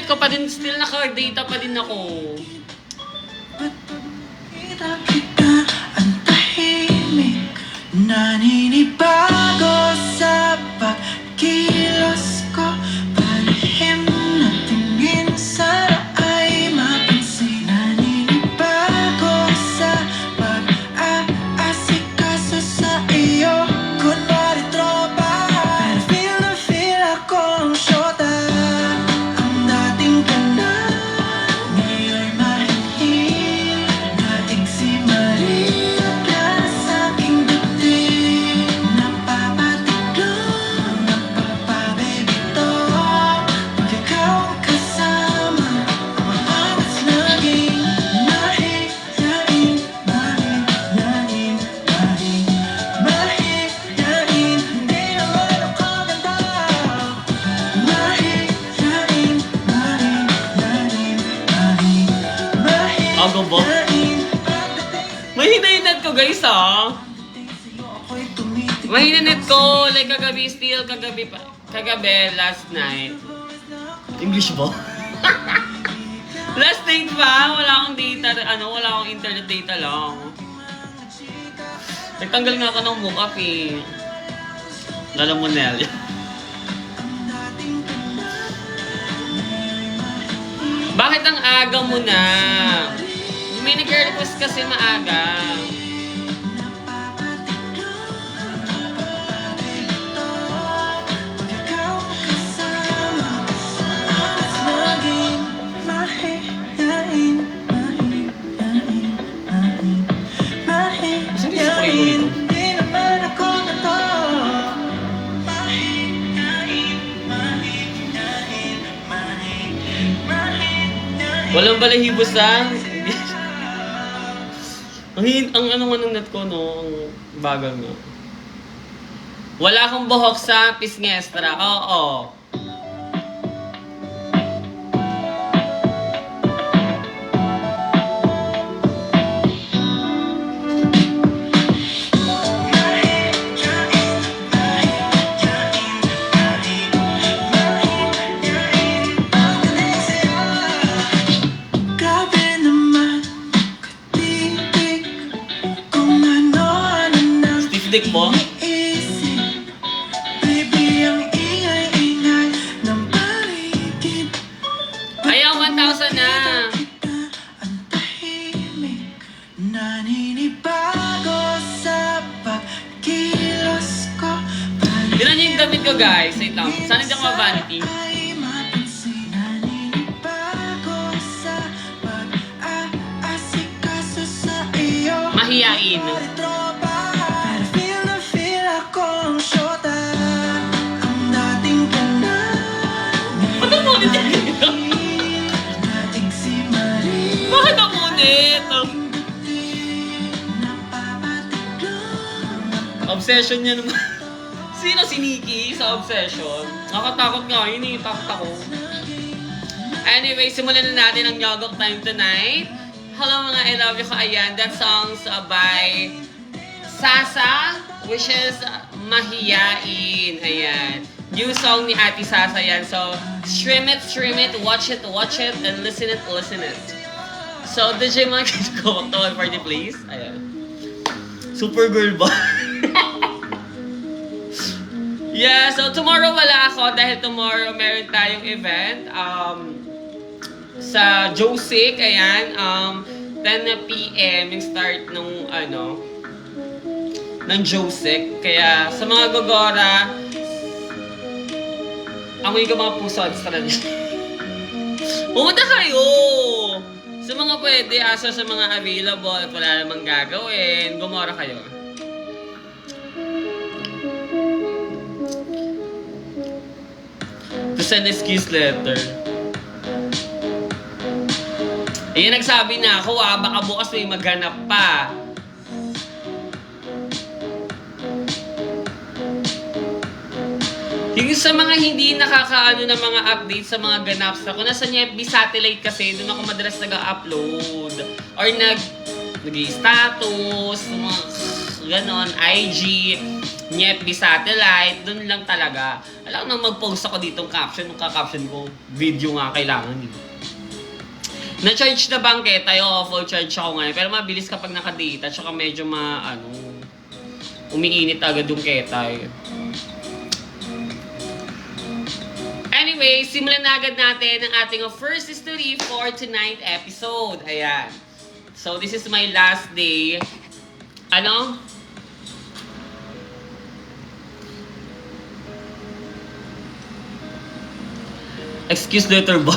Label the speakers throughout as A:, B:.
A: ko pa din, still naka-data pa din ako.
B: Ang tahimik, naninibago sa pagkilos ko. Palihim na tingin, sana ay mapansin. Naninibago sa pag-aasikaso sa iyo. Kunwari tropa, pero feel na feel akong syota. Ang dating ka na, ngayon'y mahihil. Dating si Maria ka sa aking dibdib. Napapatiklong, napapabibito. Pag ikaw ang kasama, ang angas naging mahiyain, mahiyain, mahiyain. Hindi naman ako ganda. Mahiyain, mahiyain, mahiyain.
A: Ako ba? Mahina-hinat ko guys Mahina-net ko, like kagabi, still kagabi pa. Kagabi, last night. English ba? Last night pa, wala akong data, wala akong internet data lang. Nagtanggal nga ako ng mukha eh. Lalo mo, Nel. Bakit ang aga mo na? May nag-request kasi maaga. Walang balahibusan. ang anong net ko, no? Ang bagal nga. Wala akong buhok sa pisngestra. Oo.
B: Grabe naman, katibig, kung ano-ano na
A: Stiff dick mo?
B: iniisip. Baby, ang ingay-ingay ng paligid.
A: Ayaw, 1,000 na.
B: Ang tahimik, naninibago sa pagkilos ko.
A: Tignan niyo yung damit ko, guys. Wait lang. Sana hindi ako mabanti.
B: Ay mapansin, naninibago sa pag-aasikaso sa iyo.
A: Mahiyain.
B: Tropa, pero feel na feel akong syota. Ang dating ka na,
A: Ba't ang ulit yan?
B: dating si Maria.
A: Bakit ang ulit?
B: Napapatiklong.
A: Obsession niya naman. Sino si Nikki sa obsession? Nakatakot nga yun eh. Takot ako. Anyway, simulan na natin ang Yogok Time tonight. Hello mga I love you ka. Ayan, that song's by Sasa, which is Mahiyain. Ayan. New song ni Ate Sasa yan. So, stream it, watch it, and listen it. So, DJ Mark, go to party please. Ayan. Supergirl ba? Yeah, so tomorrow wala ako dahil tomorrow meron tayong event sa Josic, ayan, 10 PM yung start ng Josic. Kaya sa mga gogora, amoy ko mga puso at strategy. Pumunta kayo! Sa mga pwede, asa sa mga available at wala namang gagawin, gumora kayo. To send excuse letter. Ayun, nagsabi na ako, baka bukas may maghanap pa. Yung sa mga hindi nakakaano ng mga update sa mga ganaps ako, nasa FB satellite kasi, doon ako madalas nag-upload. Or nag-i-status, mga ganon, IG, ni FB Satellite, dun lang talaga. Alam nang mag-post ako ditong caption, yung caption ko, video nga kailangan eh. Na-charge na bangketa, full charge ako ngayon. Pero mabilis kapag naka-data, tsaka medyo umiinit agad yung ketay. Anyway, simulan na agad natin ang ating first story for tonight episode. Ayan. So, this is my last day. Excuse later ba?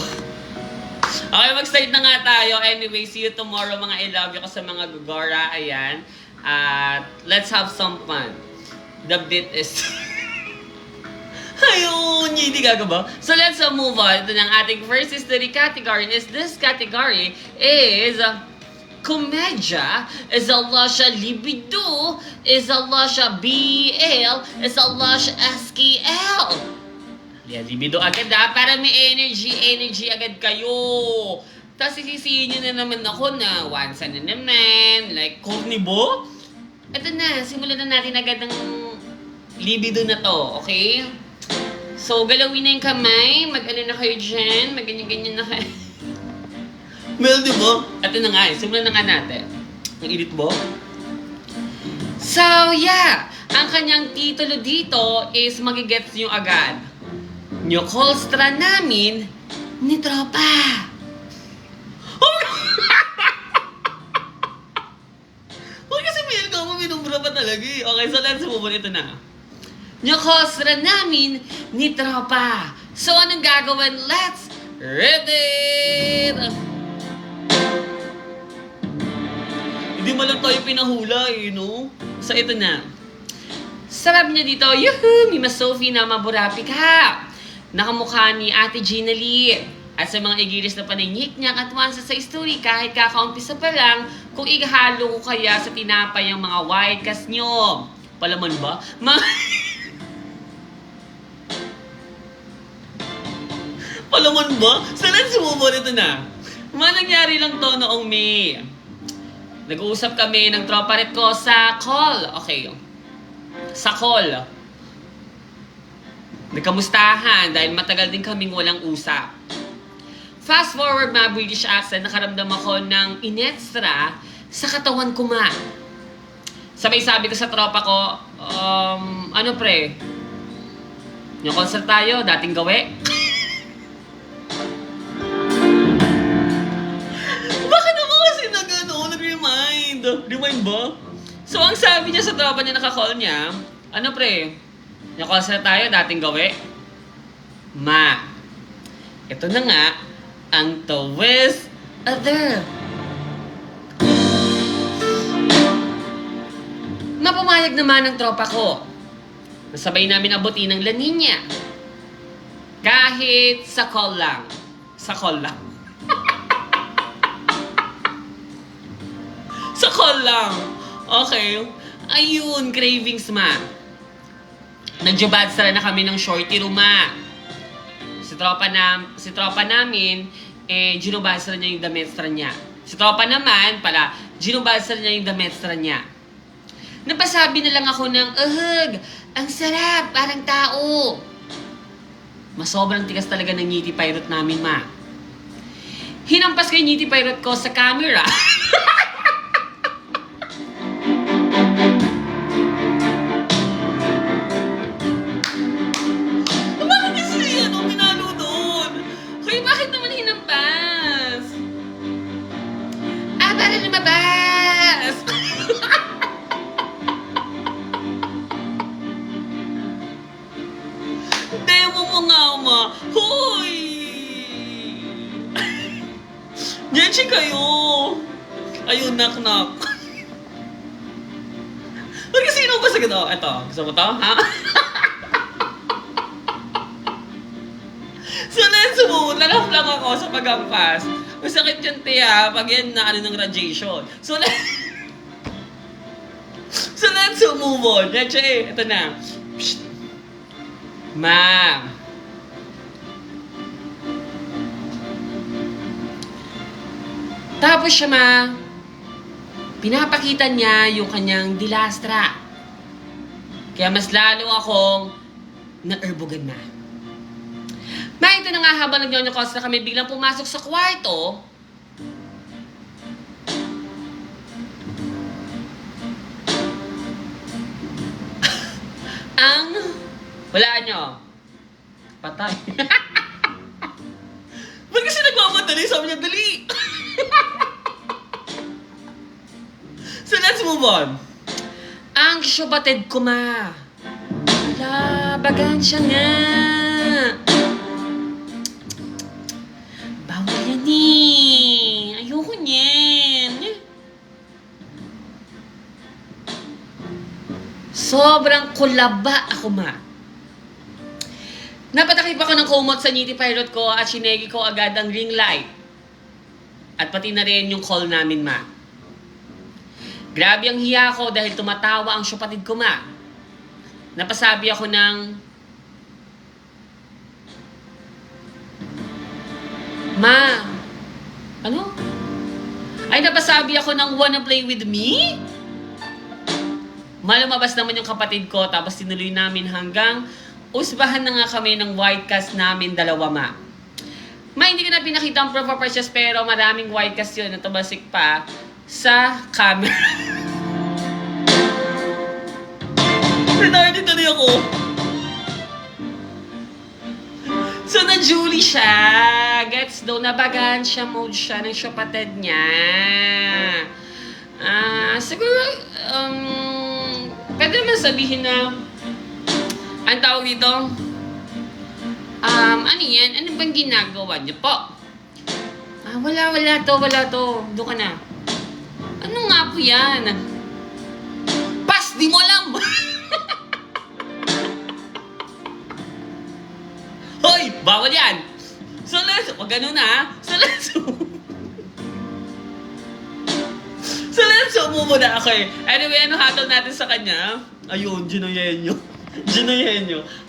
A: Okay, mag-start na nga tayo. Anyway, see you tomorrow mga I love you ko sa mga gugora. Ayan. At let's have some fun. The beat is... Ayun, hindi gagaba. So let's move on. Ito ng ating first history category. This category is... komedya, is Allah siya libido, is Allah siya BL, is Allah siya SKL. Yeah, libido agad para may energy agad kayo. Tapos isisihin nyo na naman ako na once na naman, like, Cornibo. Ito na, simulan na natin agad ng libido na to, okay? So, galawin na yung kamay, mag-ano na kayo dyan, mag-ganyan-ganyan na kayo. Mel, di ba? Ito na nga, simulan na nga natin. Ang init mo? So, yeah, ang kanyang titulo dito is magigets nyo agad. Nyokolstra namin ni tropa. Huwag kasi may minubra pa talaga eh. Okay, so let's move on. Ito na. Nyokolstra namin ni tropa. So, anong gagawin? Let's read it! Hindi mo lang tayo pinahula eh, no? So, ito na. Sarap niya dito, yuhuu! Mima Sophie na maburapi ka! Nakamukha ni Ate Gina Lee. At sa mga igiris na paningik niya at once sa story, kahit kakaumpisa pa lang, kung ihalo ko kaya sa tinapay ang mga white cast nyo. Palaman ba? Palaman ba? So let's move on. Ito na. Nangyari lang to noong May. Nag-uusap kami ng tropa ret ko sa call. Okay. Sa call. Nagkamustahan dahil matagal din kaming walang usap. Fast forward mga British accent, nakaramdam ako ng inextra sa katawan ko ma. Sabay sabi ko sa tropa ko, ano pre? Yung concert tayo, dating gawe. Bakit naman kasi nag-remind? Remind ba? So ang sabi niya sa tropa niya, naka-call niya, ano pre? Yung concert tayo, dating gawe. Ma, ito na nga, ang twist other. Mapumayag naman ang tropa ko. Nasabay namin abutin ng La Nina. Kahit sa call lang. Sa call lang. Sa call lang. Okay. Ayun, cravings ma. Nagjubadsara na kami ng shorty ruma. Si tropa namin, ginubadsara niya yung dametstra niya. Si tropa naman, ginubadsara niya yung dametstra niya. Napasabi na lang ako ng, ang sarap, parang tao. Sobrang tigas talaga ng ngiti pirate namin, ma. Hinampas ko yung ngiti pirate ko sa camera. Para lumabas! Demo mo nga, ma. Hoy! Diyan kayo. Ayun, knock-knock. Huwag kasi sino ba sa gito? Ito, gusto mo to, ha? So, let's move. Lalap lang ako sa pag-ampas. Masakit yung tiya pag yan na ng radiation. So, let's move on. Ito na. Psst. Ma. Tapos siya, ma, pinapakita niya yung kanyang dilastra. Kaya mas lalo akong naerbogan na. Ito na nga habang nag-nyonyokos na kami, biglang pumasok sa kwarto. Wala nyo. Patay. Ba't kasi nagmamadali? Sabi niya, dali. So let's move on. Ang syubatid ko ma. Wala, bagan siya nga. Bawal yan eh. Ayoko niyan. Sobrang kulaba ako ma. Napatakip ako ng kumot sa Nitty Pirate ko at sinegi ko agad ang ring light. At pati na rin yung call namin ma. Grabe ang hiya ko dahil tumatawa ang syupatid ko ma. Napasabi ako ng Ma, ano? Ay napasabi ako ng wanna play with me? Malumabas naman yung kapatid ko tapos tinuloy namin hanggang usbahan na nga kami ng white cast namin dalawa ma. Ma, hindi ko na pinakita ang proof of purchase pero maraming white cast yun na tumasik pa sa camera. Retarded tuloy ako. So, na-Julie siya. Gets daw, nabagan siya mode siya ng syupatid niya. Siguro, pwede naman sabihin na ang tawag dito, ano yan? Ano bang ginagawa niyo po? Wala to. Doon ka na. Ano nga po yan? Pas, di mo alam! Hoy! Bawal yan! Wag ganun ha! Let's move na ako eh. Anyway, ano hatol natin sa kanya? Ayun, Ginoyenyo.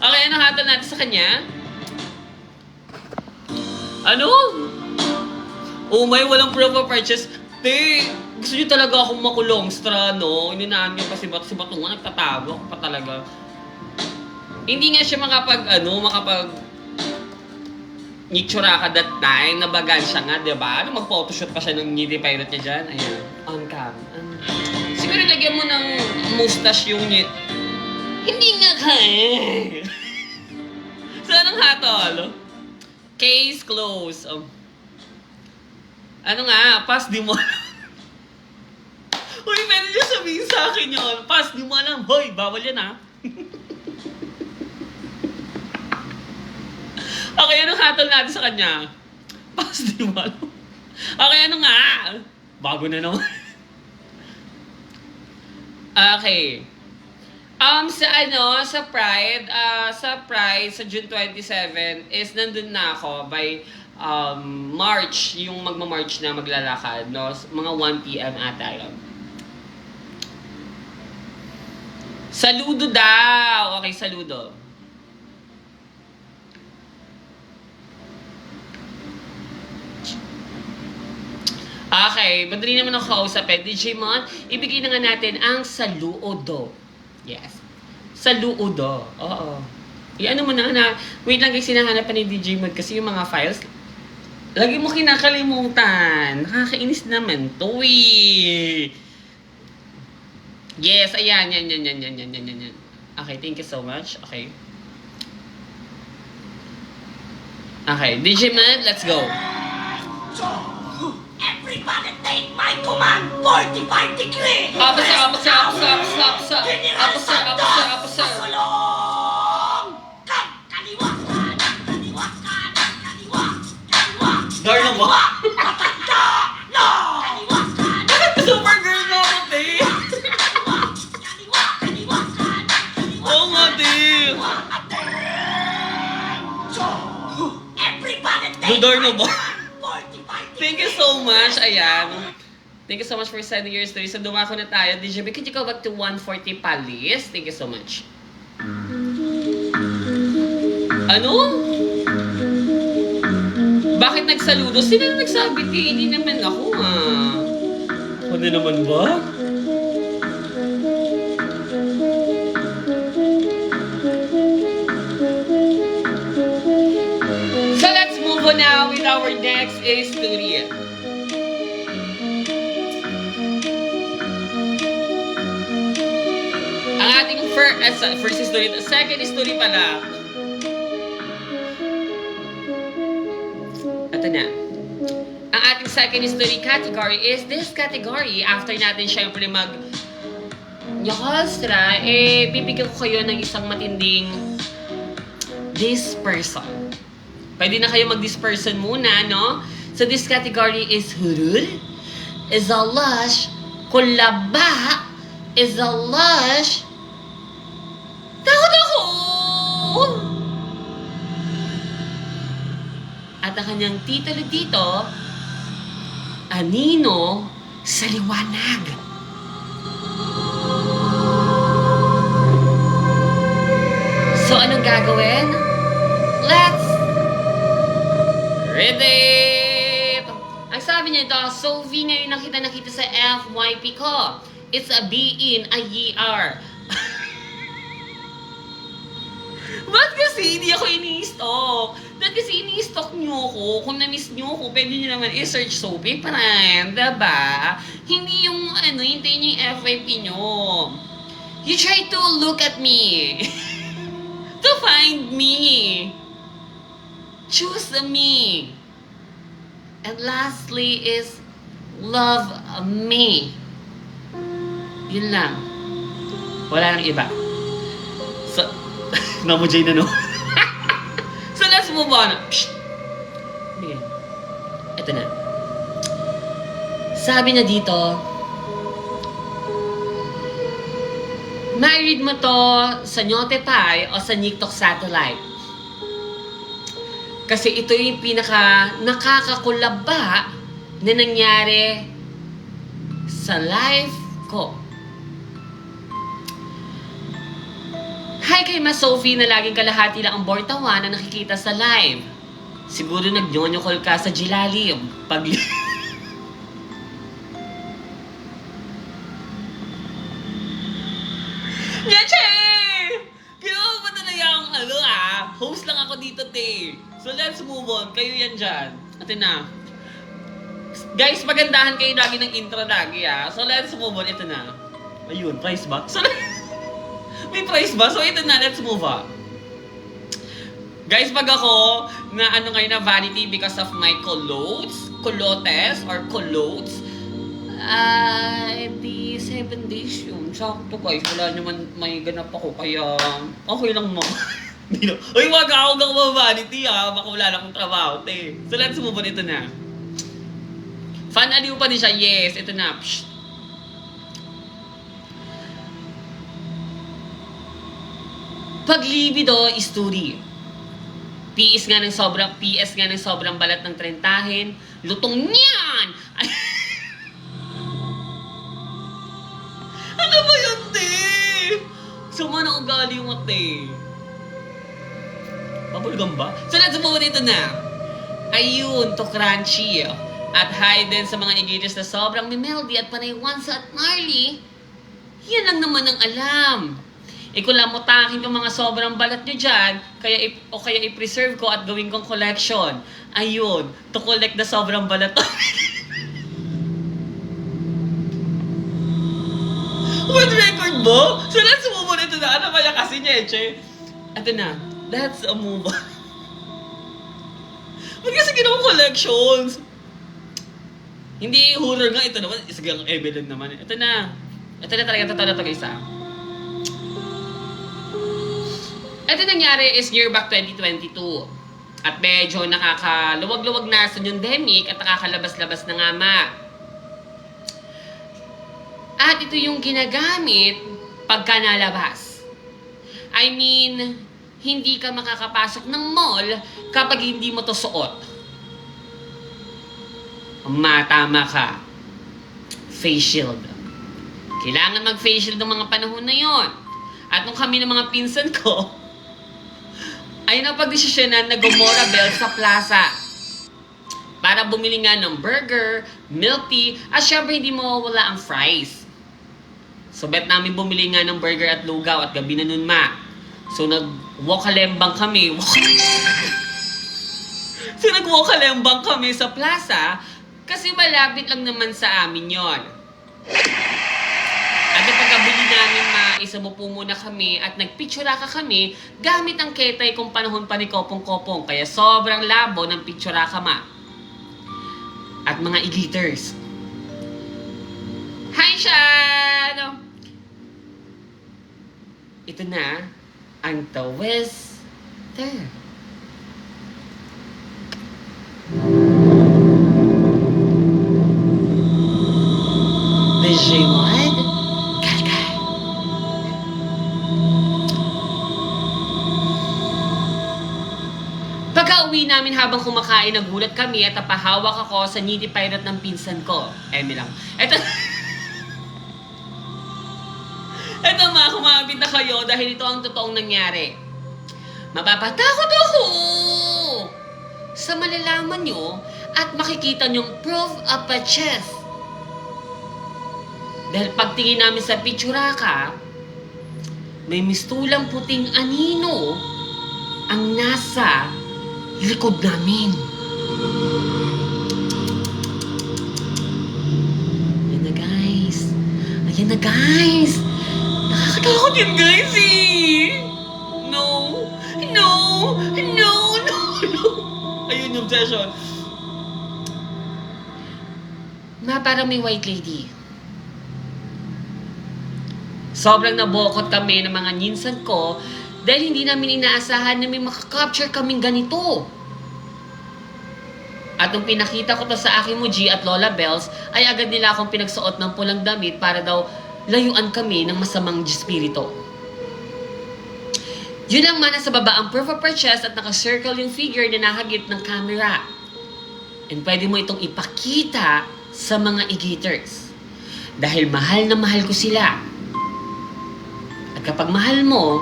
A: Okay, ano hatol natin sa kanya? Ano? Oh my, walang proof of purchase. Te, gusto niyo talaga akong makulong, strano. Ininaan niyo kasi sibat nga, nagtatago ako pa talaga. Hindi nga siya makapag nitsura ka that time, nabagan siya nga, diba? Mag-photoshoot pa siya ng Nitty Pirate niya dyan. Ayan, on cam. Siguro lagyan mo ng mustache yung Hindi nga kaya. So, anong hatol? Case closed. Ano nga? Pass, di mo alam. Uy, pwede niya sabihin sa akin yun. Pass, di mo alam. Hoy, bawal yan ha. Okay, anong hatol natin sa kanya? Pass, di mo alam. Okay, ano nga? Bago na naman. Okay. Sa Pride, sa June 27 is nandun na ako by March, yung magma-March na maglalakad, no? Mga 1 PM ata yun. Saludo daw! Okay, saludo. Okay, madali naman ako kausap eh. DJ Mon, ibigay na nga natin ang saludo. Yes. Saludo. Oo. Ano mo na. Wait lang guys, sinahanap pa ni DJ Mod kasi yung mga files, lagi mo kinakalimutan. Nakakainis naman to eh. Yes, ayan. Yan. Okay, thank you so much. Okay. Okay, DJ Mod, let's go.
C: Everybody take my command! 45 degrees!
A: Opposite.
C: Pasulong! Kaliwa!
A: Darn mo ba?
C: Patanda! No! Kaliwa!
A: Super girl na ako, te.
C: Kaliwa!
A: Oo nga, te.
C: Everybody take
A: Darn mo ba?
C: 45
A: Thank you so much. Ayan. Thank you so much for sending your story. So, dumako na tayo. DJ, could you go back to 140 Palace? Thank you so much. Ano? Bakit nagsaludo? Sino na nagsabi? Hindi naman ako, Ano naman ba? now with our next story. Ang ating first story, second story pala. Ito na. Ang ating second story category is this category. After natin syempre Nyakastra, bibigyan ko kayo ng isang matinding this person. Pwede na kayo mag-this person muna, no? So this category is hurul, is a lush, kulaba, is a lush, takot ako! At ang kanyang titulo dito, Anino sa Liwanag. So, anong gagawin? Let's read it! Ang sabi niya ito, Sophie ngayon nakita sa FYP ko. It's a B-in-a-year. Ba't kasi hindi ako ini-stalk? Ba't kasi ini-stalk niyo ko? Kung na-miss niyo ko, pwede niyo naman i-search Sophie Pran, diba? Hindi yung, hintayin niyo yung FYP niyo. You try to look at me. To find me. Choose me. And lastly is love me. Yun lang. Wala nang iba. So, namujay na no? So let's move on. Psst. Okay. Ito na. Sabi na dito, married mo to sa Nyote Pai o sa Niktok Satellite? Kasi ito yung pinaka nakakakulaba na nangyari sa life ko. Hi kay Ma Sophie na laging kalahati lang ang bortawan na nakikita sa live. Siguro nag-nyonyo call ka sa Jilalim. Yache! Kaya ba talaga ang host lang ako dito, te. So let's move on. Kayo yan dyan. Ate na. Guys, pagandahan kayo lagi ng intro lagi, So let's move on. Ito na. Ayun, price ba? So, may price ba? So ito na, let's move on. Guys, pag ako na ngayon na vanity because of my culottes or culottes, di 7 days yun. Sakto guys, wala naman may ganap ako, kaya okay lang mo. Uy, wag ako ng vanity baka wala lang akong trabaho, te. So let's move on, ito na. Fan aliw pa din siya, yes, ito na. Psst. Paglibido, story. PS nga ng sobrang balat ng trentahin. Lutong niyan! Ano ba yun, te? Suma na ugali mo, te. Babulgam ba? So, let's move on, ito na. Ayun, to crunchy. At hi din sa mga engagers na sobrang mimeldy at panaywansa at gnarly. Yan lang naman ang alam. Kung lamutakin yung mga sobrang balat nyo dyan, kaya i-preserve ko at gawin kong collection. Ayun, to collect na sobrang balat. With record mo? So let's move on, ito na. Ano ba yan kasi niya, Che? Ito na, let's move on. Ba't kasi ginawa collections? Hindi horror nga, ito naman, isagang evident naman. Ito na talaga, totoo na ito guys, Ito nangyari is year back 2022. At medyo nakakaluwag-luwag na sa pandemic at nakakalabas-labas na nga At ito yung ginagamit pagka nalabas. I mean, hindi ka makakapasok ng mall kapag hindi mo to suot. Matama ka. Face shield. Kailangan mag-face shield ng mga panahon na yon. At nung kami ng mga pinsan ko, ay napagdesisyonan na Gomora Bell sa plaza para bumili nga ng burger, milk tea, at syempre hindi mawawala ang fries. So bet namin bumili nga ng burger at lugaw at gabi na nun So nag-wakalembang kami. So nag-walk-alembang kami sa plaza kasi malapit lang naman sa amin yon. At yung pagkabili namin, maisumupo muna kami at nagpicturaka kami gamit ang ketay kung panahon pa ni Kopong-Kopong. Kaya sobrang labo ng picturaka at mga e-glitters. Hi, Shad! Ito na ang Twister. Digimon Kalkal. Pagka-uwi namin habang kumakain, nagulat kami at napahawak ako sa needy pirate ng pinsan ko. Eme lang. Eto mga, kumapit na kayo dahil ito ang totoong nangyari. Mapapatakot ako sa malalaman nyo at makikita nyong proof of a chest. Dahil pagtingin namin sa picturaka, may mistulang puting anino ang nasa likod namin. Ayan na guys. Ayan na guys. Nakakatakot yun guys eh. No. No. No. No. No. Ayun yung session. Parang may white lady. Sobrang nabokot kami ng mga ninsan ko dahil hindi namin inaasahan na may makakapture kaming ganito. At nung pinakita ko to sa aking Muji at Lola Bells, ay agad nila akong pinagsuot ng pulang damit para daw layuan kami ng masamang espiritu. Yun lang man, nasa baba ang proof of purchase at nakacircle yung figure na nakagit ng camera. And pwede mo itong ipakita sa mga e-gators. Dahil mahal na mahal ko sila. At kapag mahal mo,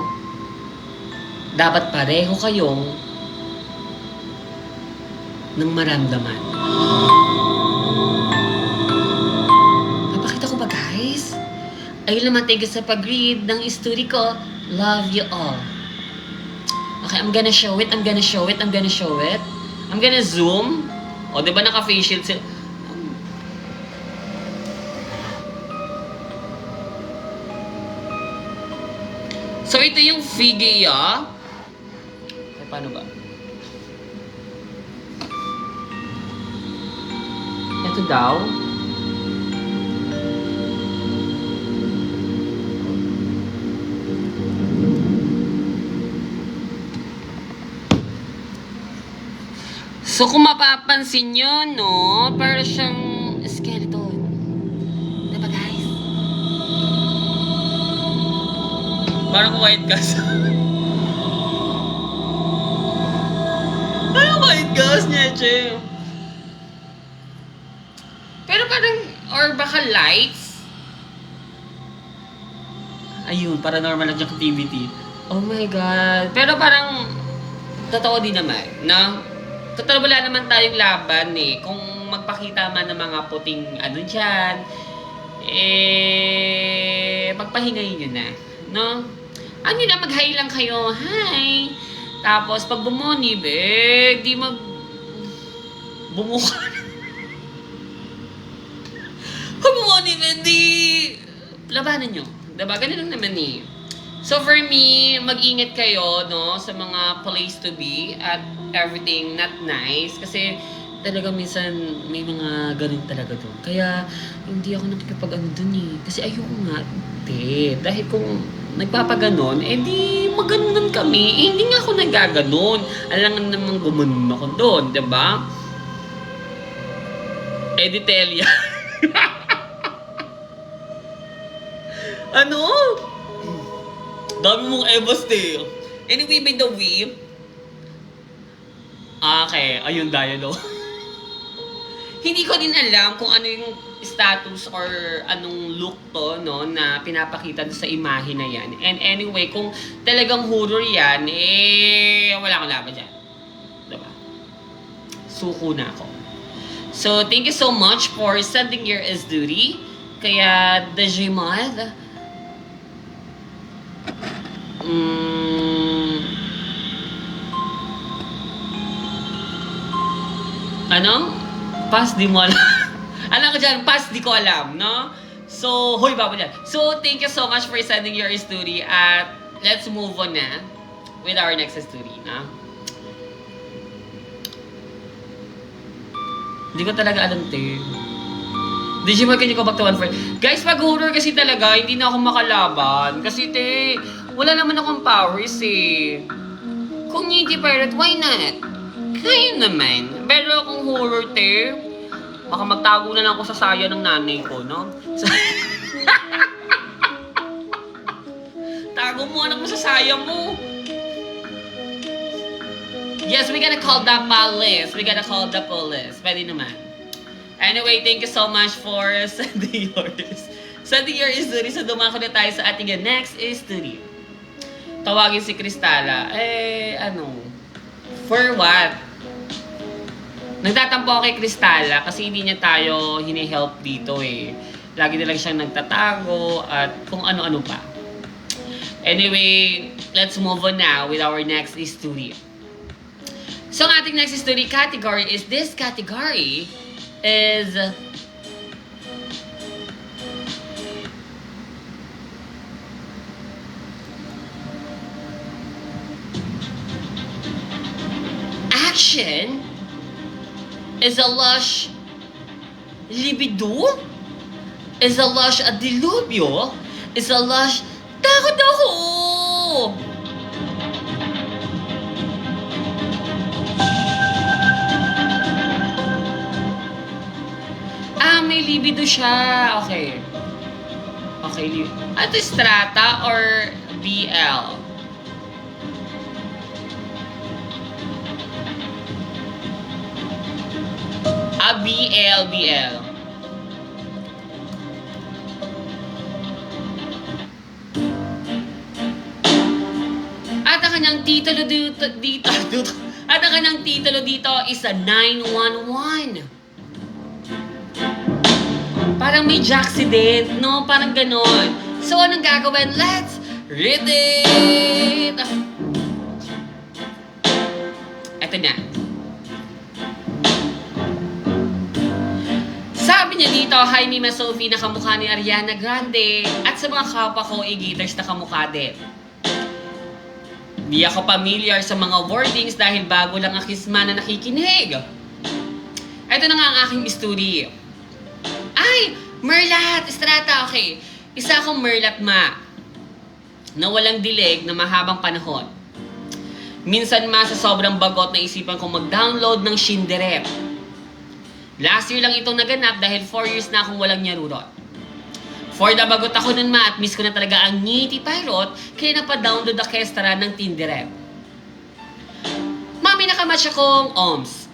A: dapat pareho kayong ng maramdaman. Papakita ko ba guys? Ayun lang, thank you sa pag-read ng story ko. Love you all. Okay, I'm gonna show it. I'm gonna zoom. O, diba naka-facial sila? So, ito yung figure. Ay, paano ba? Ito daw. So, kung mapapansin nyo, no? Parang siyang skeleton. Diba, guys? Parang white gas. Parang white gas niya, che. Pero parang, or baka lights? Ayun, paranormal activity. Oh my God. Pero parang, totoo din naman, no? Total, wala naman tayong laban eh. Kung magpakita man ng mga puting ano dyan, pagpahingayin nyo na, no? Ano na, mag-hi lang kayo, hi! Tapos, pag bumonib, di bumuka. Pag bumonib, di labanan nyo. Diba? Ganun lang naman eh. So for me, mag-ingat kayo, no, sa mga place to be at everything not nice. Kasi talaga minsan may mga ganun talaga doon. Kaya hindi ako nakikipag-ano doon eh. Kasi ayoko nga, dahil kung nagpapaganon, di maganon kami. Hindi nga ako nagaganon. Alangan namang gumanon ako doon, diba? Di Telia. Ano? Dami mong ebos, Anyway, by the way, okay, ayun dialogue. Hindi ko din alam kung ano yung status or anong look to, no, na pinapakita sa imahe na yan. And anyway, kung talagang horror yan, wala akong laban dyan. Diba? Suko na ako. So, thank you so much for sending your duty. Kaya, Digimon, Ano? Pass, di mo alam. Alam ko dyan, pass, di ko alam, no? So, hoy, babo dyan. So, thank you so much for sending your story. At let's move on na with our next story, no? Hindi ko talaga alam, te. Digimon, can you go back to 1 Guys, pag horror kasi talaga, hindi na ako makalaban. Kasi, te, wala naman akong powers, eh. Kung hindi pirate, why not? Kaya naman. Pero kung horror, te, baka magtago na lang ako sa saya ng nanay ko, no? Tago mo, anak mo sa saya mo. Yes, we gotta call the police. We gotta call the police. Pwede naman. Anyway, thank you so much for sending your story. So, dumako na tayo sa ating next story. Tawagin si Cristala. For what? Nagtatampo ako kay Cristala kasi hindi niya tayo hini-help dito eh. Lagi na lang siyang nagtatago at kung ano-ano pa. Anyway, let's move on now with our next story. So, ang ating next story category is this category is action is a lush libido is a lush a dilubyo is a lush takot ako. May libido siya. Okay. Okay, ito strata or BL? BL. At ang kanyang titulo dito is a 911. Parang may accident, no? Parang ganon. So, anong gagawin? Let's read it! Eto na. Sabi niya dito, hi Mima Sophie, na kamukha ni Ariana Grande. At sa mga kapwa ko, e-gators na kamukha din. Di ako familiar sa mga wordings dahil bago lang ang kisma na nakikinig. Eto na nga ang aking story. Ay! Merlat! Estrata! Okay. Isa akong merlat ma. Na walang dilig na mahabang panahon. Minsan ma sa sobrang bagot na isipan kong mag-download ng Shinderep. Last year lang itong naganap dahil 4 years na akong walang nyarurot. For the bagot ako nun ma at miss ko na talaga ang ngiti pilot kaya napadownload ako extra ng Tinderep. Mami nakamatch akong OMS.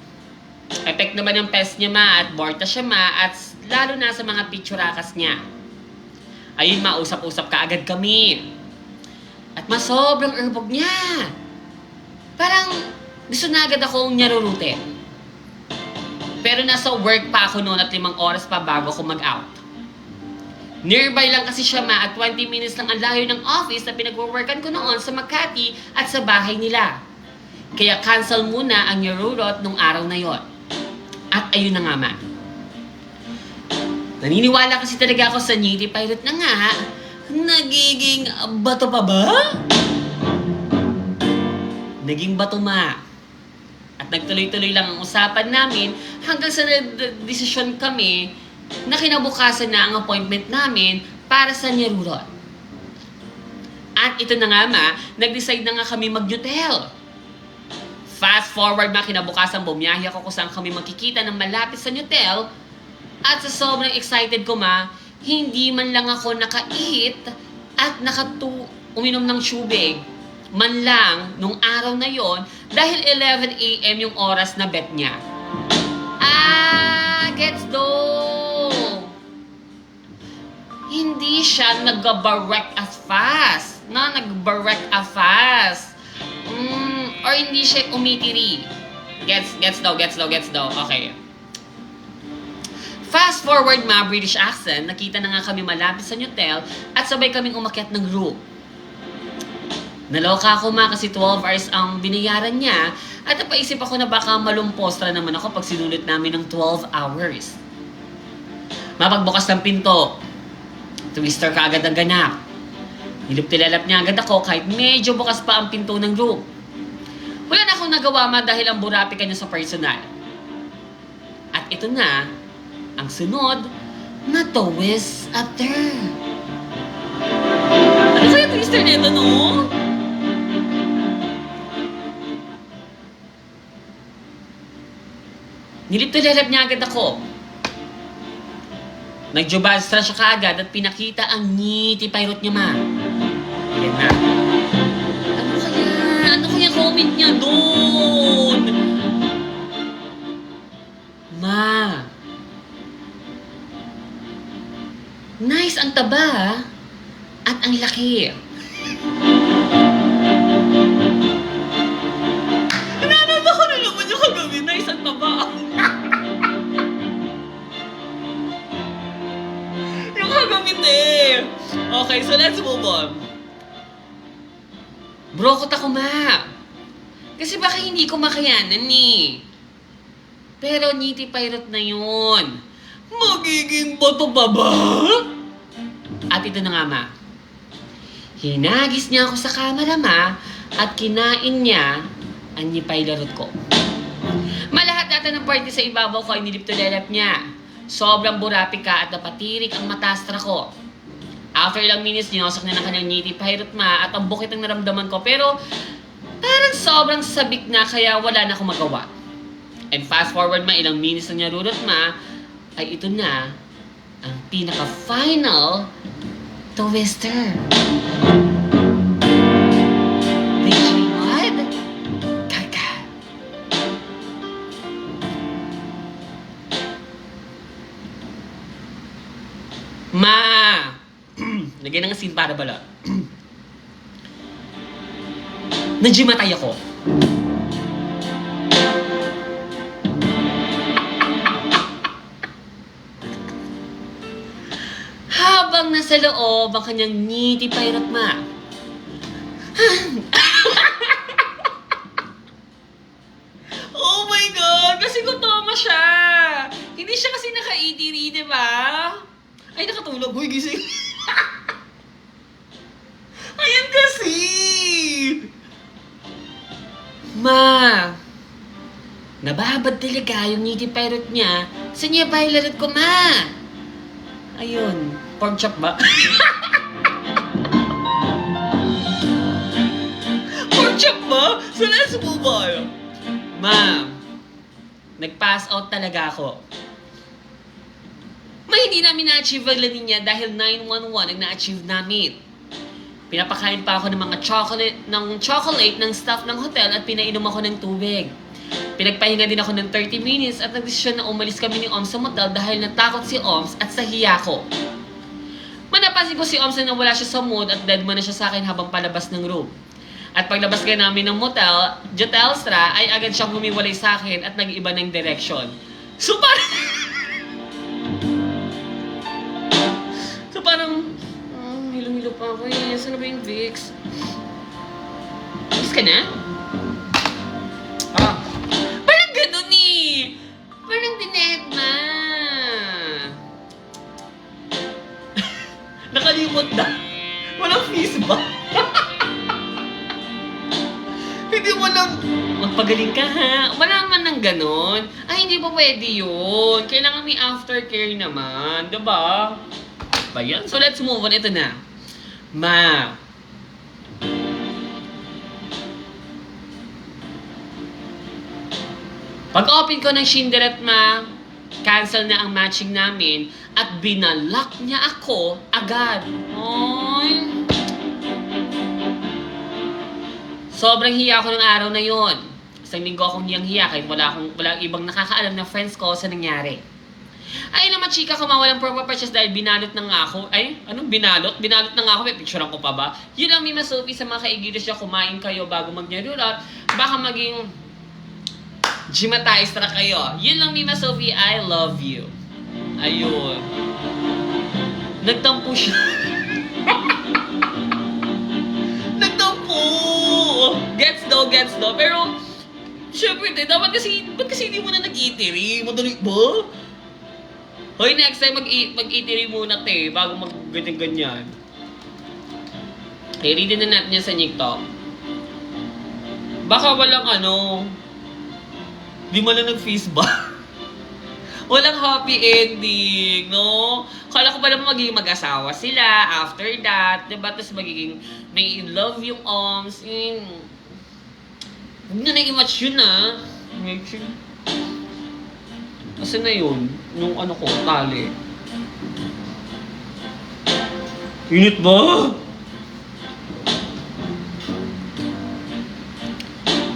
A: Effect naman yung pest niya ma at bored na siya ma at lalo na sa mga picturakas niya. Ayun ma, usap-usap ka agad kami. At mas sobrang erbog niya. Parang gusto na agad akong nyarurutin. Pero nasa work pa ako noon at 5 oras pa bago ako mag-out. Nearby lang kasi siya ma at 20 minutes lang ang layo ng office na pinag-workan ko noon sa Makati at sa bahay nila. Kaya cancel muna ang nyarurot nung araw na yon. At ayun na nga ma. Naniniwala kasi talaga ako sa Nitty Pilot na nga. Nagiging bato pa ba? Naging bato ma. At nagtuloy-tuloy lang ang usapan namin hanggang sa desisyon kami na kinabukasan na ang appointment namin para sa nyarurot. At ito na nga ma, nag-decide na nga kami mag-hotel. Fast forward ma, kinabukasan bumiyahe ako kung saan kami magkikita ng malapit sa hotel. At sa sobrang excited ko ma, hindi man lang ako naka-eat at uminom ng tubig man lang nung araw na yon dahil 11 a.m. yung oras na bet niya. Gets do! Hindi siya nag-barek as fast. No, nag-barek as fast. Or hindi siya umitiri. Gets daw. Okay. Fast forward ma, British accent, nakita na nga kami malapit sa hotel at sabay kaming umakyat ng room. Naloka ako ma kasi 12 hours ang binayaran niya At napaisip ako na baka malumpostra naman ako pag sinulit namin ng 12 hours. Mapagbukas ng pinto, twister ka agad ang ganap. Nilap-tilalap niya agad ako kahit medyo bukas pa ang pinto ng room. Wala na akong nagawa dahil ang burapi ka niya sa personal. At ito na, ang sunod na twist after. Ano kaya twister nito, no? Nilip-tilalap niya agad ako. Nagjubastra siya kaagad at pinakita ang ngiti pairot niya, ma. Ayan na. Ano kaya comment niya doon? Ma. Nice ang taba at ang laki. Nananda ko na naman yung kagabi. Nice ang taba. Yung kagamit eh. Okay, so let's move on. Brokot ako, ma. Kasi baka hindi ko makayanan eh. Pero ngiti pairot na yun. Magiging bato pa ba? At ito na nga, ma. Hinagis niya ako sa kamera, ma, at kinain niya ang nipailarot ko. Malahat data ng party sa ibabaw ko ay nilip-tilalap niya. Sobrang burapi ka at napatirik ang matastra ko. After ilang minutes, ninosok na ng kanyang ngiti pairot, ma, at ang bukit ang naramdaman ko. Pero parang sobrang sabik na kaya wala na akong magawa. And fast forward, ma, ilang minutes na niya rurot, ma, ay ito na ang pinaka-final twister. Rachel, what? Kaka. Ma! Lagyan ng asin para bala. Nagimatay ako. Habang nasa loob ang kanyang ngiti pairot, ma. Oh my God! Kasi gutoma siya! Hindi siya kasi naka-itiri, di ba? Ay, nakatulog. Uy, gising. Ayan kasi! Ma! Nababad talaga yung ngiti pairot niya sa niya pailarot ko, ma! Ayun. Pork chop ba? Pork chop ba? So let's move on. Ma'am, nag-pass out talaga ako. Hindi namin na-achieve ang lanin niya dahil 911 ang na-achieve namin. Pinapakain pa ako ng mga chocolate ng staff ng hotel at pinainom ako ng tubig. Pinagpahinga din ako ng 30 minutes at nagdesisyon na umalis kami ni Oms sa motel dahil natakot si Oms at sa hiya ko. Manapansin ko si Oms na nawala siya sa mood at dead man na siya sa akin habang palabas ng room. At paglabas ka namin ng motel, Jotelstra ay agad siyang humiwalay sa akin at nag-iba ng direction. So parang, hilo-hilo pa ako eh. Saan na ba yung Vicks? Vicks ka na? Parang ganun eh. Parang dinet na. Nakalimot na. Walang fees ba? Hindi mo lang, magpagaling ka ha. Wala naman ng ganun. Ay, hindi pa pwede yun. Kailangan may aftercare naman. Diba? Ba yan? So let's move on. Ito na. Ma. Pag-open ko ng Shinderette, ma, cancel na ang matching namin at binalock niya ako agad. Oy. Sobrang hiya ako ng araw na yon. Isang linggo akong hiyang-hiya kahit walang ibang nakakaalam na friends ko sa nangyari. Ay naman chika, kumawalang proper purchase dahil binalot na nga ako. Ay, anong binalot? Binalot na nga ako, may picturean ko pa ba? Yun ang Mima Sophie sa mga kaigilis niya, kumain kayo bago mag-nyarulat. Baka maging Gymatize na kayo. Yun lang, Mima Sophie, I love you. Ayun. Nagtampo siya. Nagtampo! Gets do. Pero, Siyempre, ba't kasi hindi mo na nag-eatery? Madali ba? Hoy, next time mag-eatery muna, te, bago mag-ganyan-ganyan. Okay, readin na natin yan sa TikTok. Baka walang di man lang nag-face ba? Walang happy ending, no? Kala ko ba naman magiging mag-asawa sila after that, diba? Tapos magiging may in love yung oms. Huwag na nag-match yun, ah. Kasi na yun, nung tali. Init ba?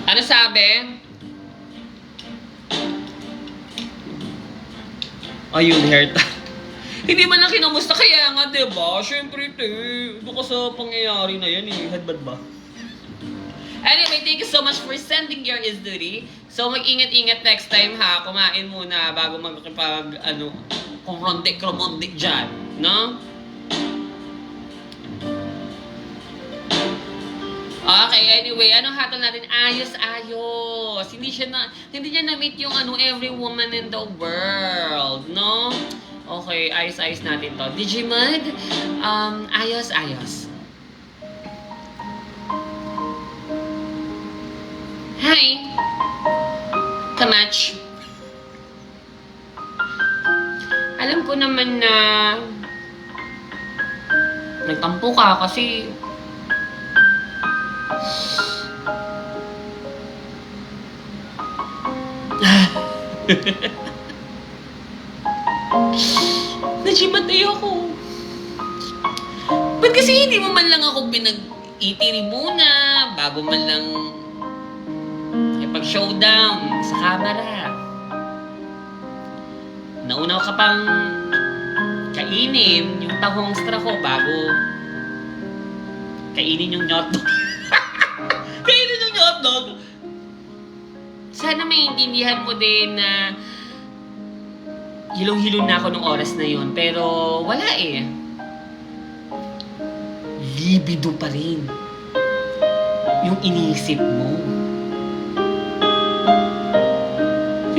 A: Ano sabi? Ayun, hair tie. Hindi man lang kinamusta, kaya nga, diba? Siyempre, ito ka sa pangyayari na yan, Hadbad ba? Anyway, thank you so much for sending your is duty. So, mag-ingat-ingat next time, ha? Kumain muna bago magkipag, kumondik dyan, no? Okay, anyway, anong hatol natin? Ayos. Hindi niya na-meet yung every woman in the world, no? Okay, ayos natin to. Digimod, ayos. Hi! Kamach. Alam ko naman na nagtampo ka kasi najimatay ako. Ba't kasi hindi mo man lang ako pinag-itiri muna bago man lang pag-showdown sa camera? Nauna ka pang kainin yung tahong stra ko bago kainin yung hotdog. Kainin yung hotdog. Sana maintindihan mo din na hilong-hilo na ako nung oras na yun. Pero wala eh. Libido pa rin yung iniisip mo.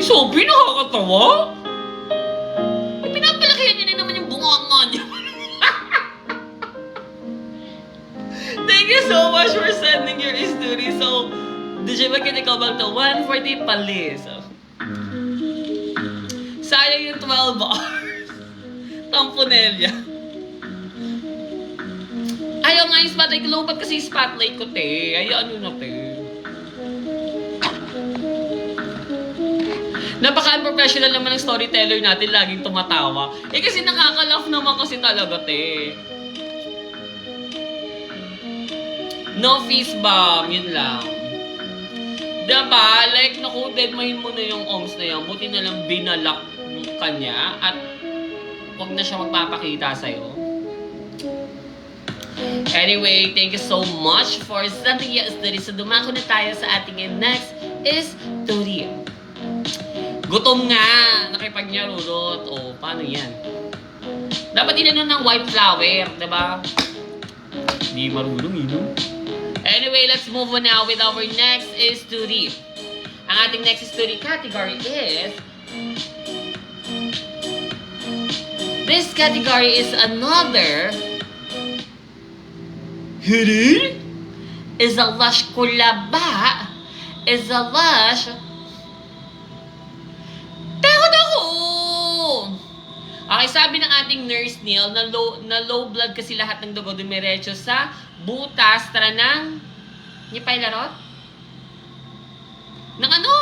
A: Si Sophie nakakatawa? Pinapalakihan niya na naman yung bunganga niya. Thank you so much for sending your story. So, DJ Magkano bang to? 140 palis. Sayang yung 12 hours. Tamponelya. Ayaw nga yung spotlight ko. Lobat kasi yung spotlight ko, te. Ayaw na, te. Napaka-unprofessional naman ng storyteller natin. Laging tumatawa. Kasi nakaka-laugh naman kasi talaga, te. No face bomb. Yun lang. Diba? Like, naku, deadmahin mo na yung oms na yan. Buti na lang binalak ka niya at huwag na siya magpapakita sa'yo. Anyway, thank you so much for sending your story. So, dumako na tayo sa ating next is story. Gutom nga! Nakipag-nyarurot. O, paano yan? Dapat inanon ng white flower, diba? Hindi marunong, Anyway, let's move on now with our next story. Ang ating next story category is... This category is another... Hiri? Is a lush kulaba? Is a lush... Takot ako! Okay, sabi ng ating nurse Neil, na low blood kasi lahat ng dugo dumiretso sa butas, tara ng Nipay Larot? Ng ano?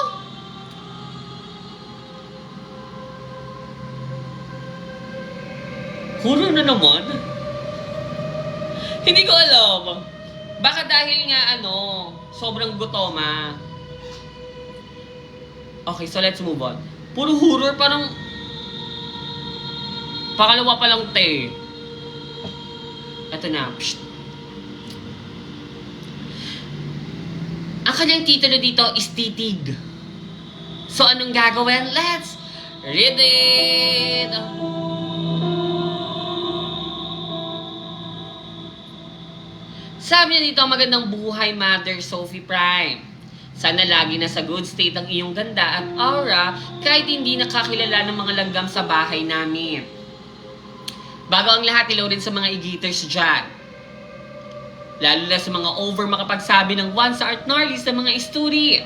A: Huro na naman? Hindi ko alam. Baka dahil nga sobrang gutoma. Okay, so let's move on. Puro horror, parang pakalawa pa lang, te. Ito na. Psst. Ang kanyang titulo dito is Titig. So, anong gagawin? Let's read it! Sabi niya dito, magandang buhay, Mother Sophie Prime. Sana lagi nasa good state ang iyong ganda at aura kahit hindi nakakilala ng mga langgam sa bahay namin. Bago ang lahat, hello rin sa mga igiters dyan. Lalo na sa mga over makapagsabi ng once sa Art Narlis sa mga story.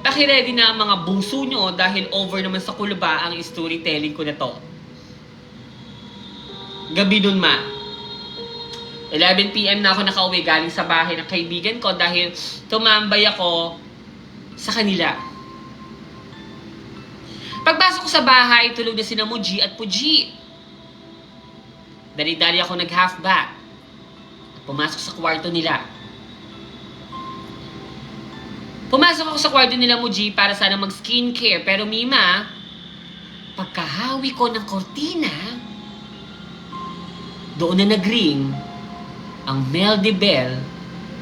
A: Pakiready na ang mga buso nyo dahil over naman sa kulba ang storytelling ko na to. Gabi nun, ma. 11 PM na ako nakauwi galing sa bahay ng kaibigan ko dahil tumambay ako sa kanila. Pagpasok ko sa bahay, tulog na sina Muji at Puji. Dali-dali ako nag-half bath. Pumasok sa kwarto nila. Pumasok ako sa kwarto nila Muji para sana mag-skincare. Pero Mima, pagkahawi ko ng kortina, doon na nag-ring ang Melody Bell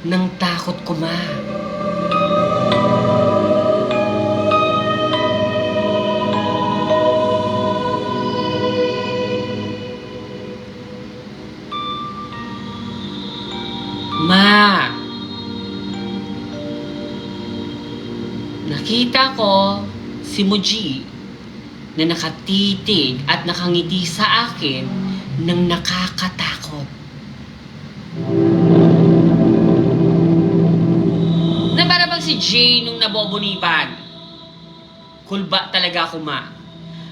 A: ng takot ko, ma. Ma, nakita ko si Muji na nakatitig at nakangiti sa akin ng nakakatakot. Na para bang si Jay nung naboboniban. Kulba talaga ako, ma.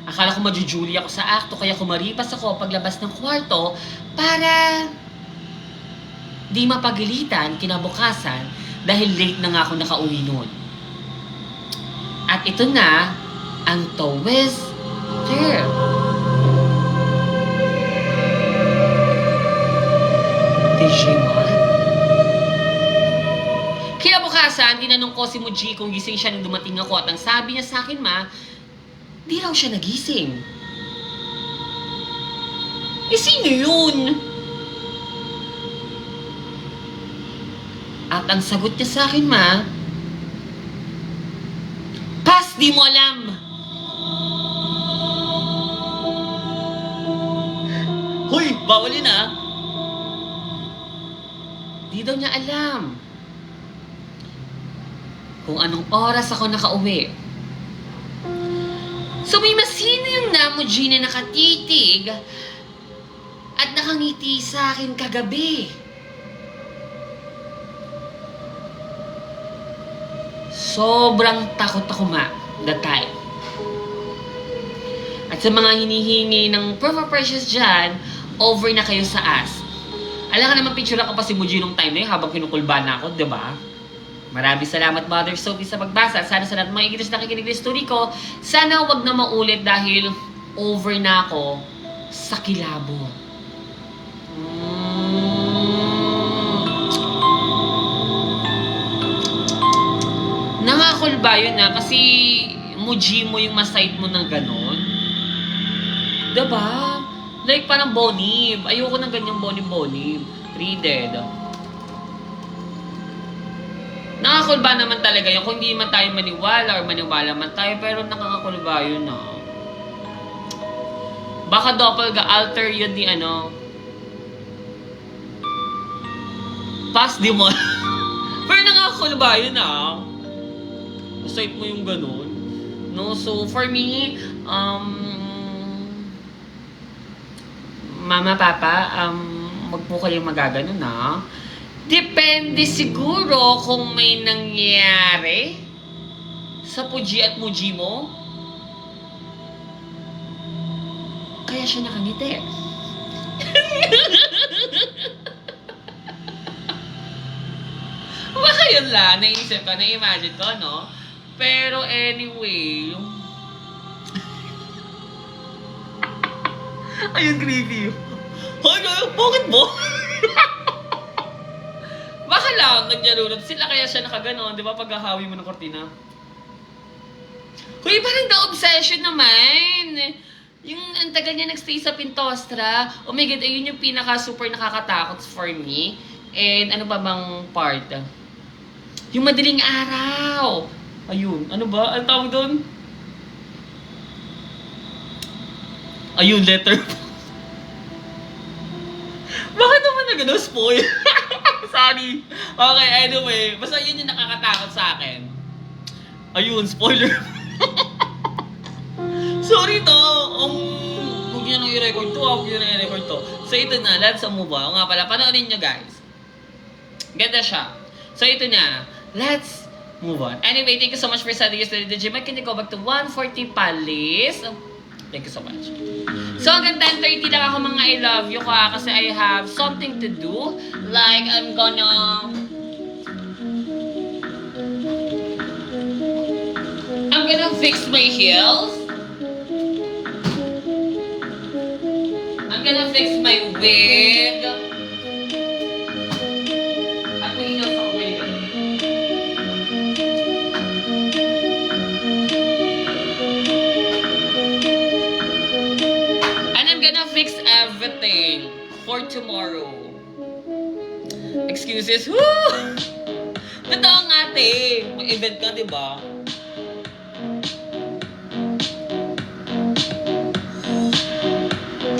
A: Akala ko majujuli ako sa akto kaya kumaripas ako paglabas ng kwarto para di mapagilitan kinabukasan dahil late na nga ako nakauwi noon. At ito na ang twister. Digimon? Kinabukasan, tinanong ko si Muji kung gising siya nung dumating ako at ang sabi niya sa akin, ma, di raw siya nagising. Eh, sino yun? At ang sagot niya sa akin, ma, pas, di mo alam. Hoy, bawal yun ah. Di daw niya alam kung anong oras ako nakauwi. So may masino yung namuji na nakatitig at nakangiti sa akin kagabi. Sobrang takot ako, ma, that time. At sa mga hinihingi ng Proof of Precious dyan, over na kayo sa ask. Alam ka naman, picture ako pa si Muji nung time na yun habang kinukulba na ako, diba? Maraming salamat, Mother Sophie, sa pagbasa. Sana sa lahat mga ikitis na nakikinig ng story ko, sana wag na maulit dahil over na ako sa kilabot. Nangakol ba yun na? Kasi Muji mo yung masite mo ng ganon. Diba? Like parang bonib. Ayoko ng ganyang bonib-bonib. Treated. Nakakul ba naman talaga yun? Kung hindi man tayo maniwala or maniwala man tayo, pero nakakakul ba yun, no? Baka doppelganger yun ni ano. Pass di mo. Pero nakakakul ba yun, ah? Site mo yung ganun. No? So, for me, Mama, Papa, wag po kayong magaganon, ha? Depende siguro kung may nangyari sa Puji at Muji mo. Kaya siya nakangiti. Baka yun lang, naisip ko, na-imagine ko, no? Pero anyway, ayun, creepy. Hoy, bakit mo? Baka lang, nagyarunod sila kaya siya nakaganon, di ba, paghahawi mo ng kortina? Hoy, parang na-obsession naman. Yung ang tagal niya nagstay sa Pintostra. Oh my God, ayun yung pinaka-super nakakatakot for me. And ano ba bang part? Yung madaling araw. Ayun, ano ba? Ang tawag doon? Ayun, letter. Bakit naman na gano'n spoil? Sorry. Okay, anyway. Basta yun yung nakakatakot sa akin. Ayun, spoiler. Sorry to. Huwag nyo nang i-record to. Huwag nyo nang i-record to. So ito na, let's move on. O nga pala, panoorin nyo guys. Ganda siya. So ito na, let's move on. Anyway, thank you so much for studying yesterday the gym. Can you go back to 140 Palace? Thank you so much. So hanggang 10:30 lang ako mga I love you ka kasi I have something to do. Like, I'm gonna fix my heels. I'm gonna fix my wig. At may heels ako ngayon. And I'm gonna fix everything for tomorrow. Excuses. Woo! Totoo nga, te. Mag-event ka, diba?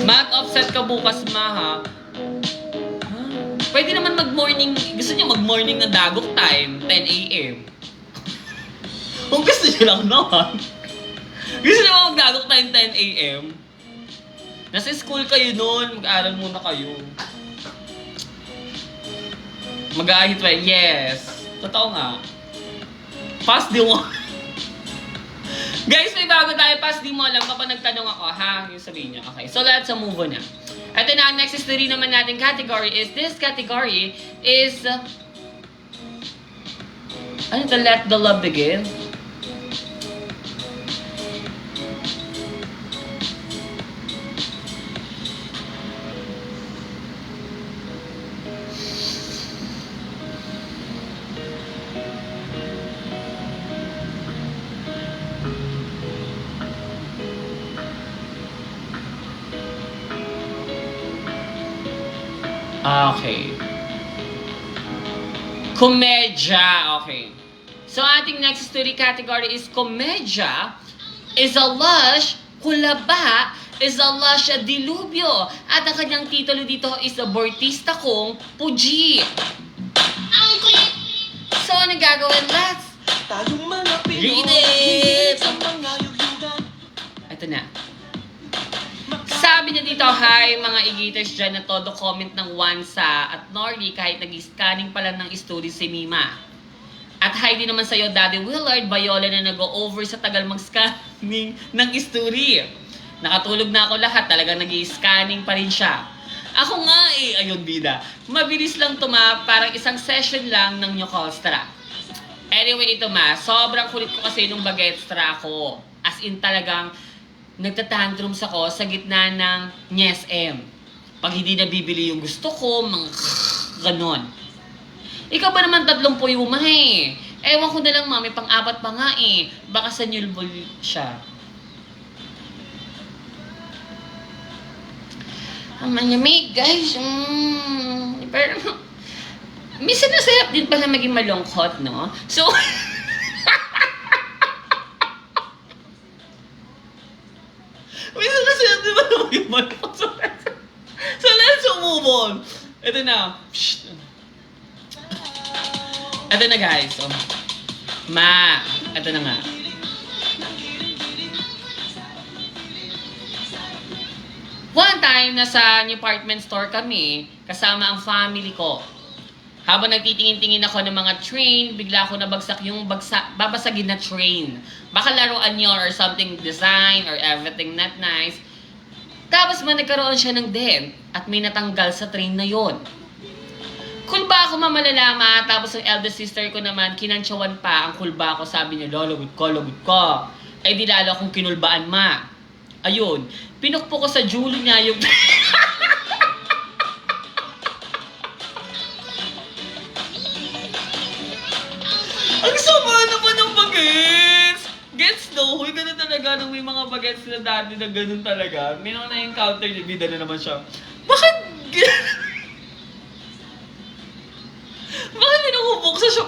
A: Mag-offset ka bukas, ma, ha? Pwede naman mag-morning. Gusto niyo mag-morning na dagok time, 10 a.m. Kung gusto niyo lang naman. Gusto niyo mag-dagok time, 10 a.m. Nasa school kayo noon, mag-aaral muna kayo. Mag-aahit ba? Yes. Totoo nga. Pass di mo. Guys, may bago tayo. Pass di mo alam kapag nagtanong ako, ha? Yung sabihin niyo. Okay, so let's move on na. Ito na, ang next history naman natin category is, this category is, ano ito? Let the love begin? Okay. Komedya. Okay. So, ating next story category is komedya is a lush, kulaba is a lush dilubyo. At ang kanyang titulo dito is abortista kong puji. So, ano gagawin? Let's
B: Tayong mga
A: read
B: Pinoy
A: it!
B: sa mga yugyugan.
A: Ito na. Sabi niya dito, hi mga igiters dyan na todo comment ng Wansa at Nori kahit nag-scanning pa lang ng story si Mima. At hi din naman sa'yo, Daddy Willard Bayola na nag-over sa tagal mag-scanning ng story. Nakatulog na ako lahat, talagang nag-scanning pa rin siya. Ako nga ayun bida, mabilis lang parang isang session lang ng New Colstra. Anyway, ito sobrang kulit ko kasi nung bag-extra ako. As in talagang, nagtatantrums ako sa gitna ng NSM. Pag hindi nabibili yung gusto ko, mga ganon. Ikaw ba naman 3 puyuma eh? Ewan ko na lang may pang-4 pa nga eh. Baka sa nulbol siya. Ang manyamig guys. Pero, minsan nasarap din pala maging malungkot, no? So, minsan na siya, di ba naman yung malungkot? So, let's move on. Ito na. Psst. Ito na, guys. So, ito na nga. One time, nasa department store kami, kasama ang family ko. Habang nagtitingin-tingin ako ng mga train, bigla ako nabagsak yung babasagin na train. Baka laruan nyo or something design or everything not nice. Tapos nagkaroon siya ng dent at may natanggal sa train na yon. Kulba ako mamalalama, tapos ang eldest sister ko naman, kinantsawan pa ang kulba ko. Sabi niya, lagot ka. Eh di lalo akong kinulbaan, ma. Ayun, pinukpo ko sa julo niya yung... Ang sama naman ng bagets! Gets no? Huy, ganun talaga nung may mga bagets na dati na ganun talaga. May nang na-encounter ni Bida na naman siya. Bakit Bakit pinukubok sa siya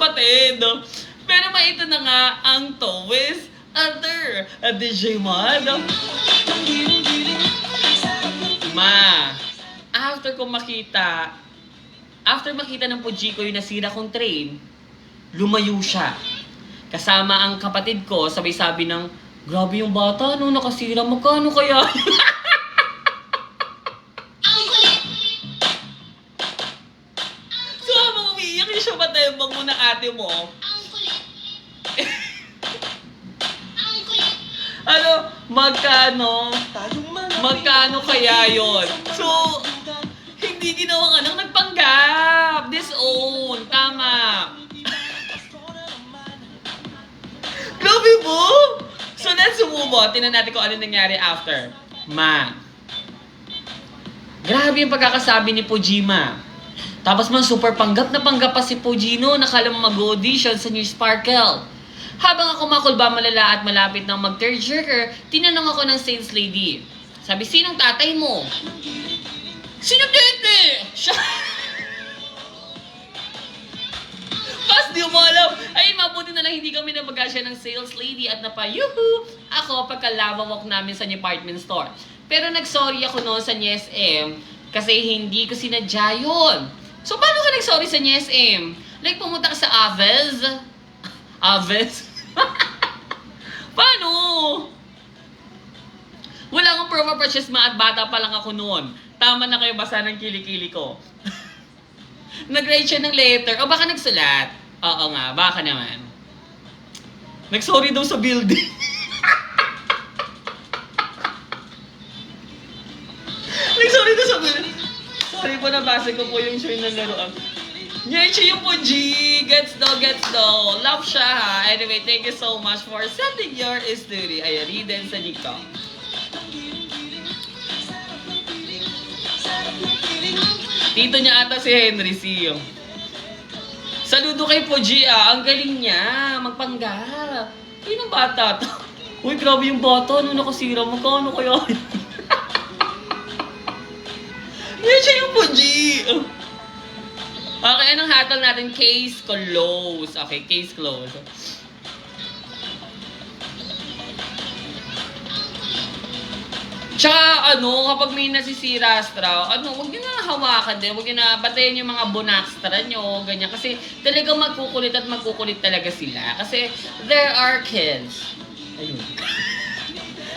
A: Pero maito na nga ang Towis Other DJ Mod. Ma, after ko makita after makita ng Puji ko yung nasira kong train, lumayo siya. Kasama ang kapatid ko, sabay sabi ng, grabe yung bata, no, nakasira, magkano kaya? So, habang umiiyak yung siya, matayabang mo na ate mo. Ano, magkano? Magkano kaya yon? So, hindi ginawang anak, nagpanggap. Disown. Tama. Grabe mo! So, let's move on. Tingnan natin kung ano nangyari after. Grabe yung pagkakasabi ni Pujima. Tapos man, super panggap na panggap pa si Pujino. Nakala mo mag-audition sa New Sparkle. Habang ako makulba malala at malapit ng mag-tearjerker, tinanong ako ng sales lady. Sabi, sinong tatay mo? Sino tete? Siya. Tapos di mo alam. Ay, mabuti na lang hindi kami nabagasya ng sales lady at napayuhu ako pagkalawawak namin sa department store. Pero nag-sorry ako noon sa NSM kasi hindi ko sinadya yun. So, paano ka nag-sorry sa NSM? Like, pumunta ka sa Aves? Aves? Paano? Wala akong proof of purchase at bata pa lang ako noon. Tama na kayo basa ng kilikili ko. Nag-write siya ng letter. O baka nagsulat. Oo nga, baka naman. Nag-sorry daw sa building. Nag-sorry daw sa building. Sorry po, nabasa ko po yung show ng laruan. Nyeche yung po, G. Gets daw. Love siya, ha. Anyway, thank you so much for sending your story. Ayan, Riden sa Nico. Tito niya ata si Henry Sio. Saludo kay Puji, ah. Ang galing niya. Magpanggap. Sino bata to? Uy, grabe yung bata. Ano nakasira? Magkano kaya? Yan siya yung Puji. Okay, anong hatol natin? Case close. Okay, case close. Tsaka, kapag may nasisira straw, huwag nyo na hawakan din. Huwag nyo na batayin yung mga bonastra nyo, ganyan. Kasi talagang magkukulit at magkukulit talaga sila. Kasi there are kids. Ayun.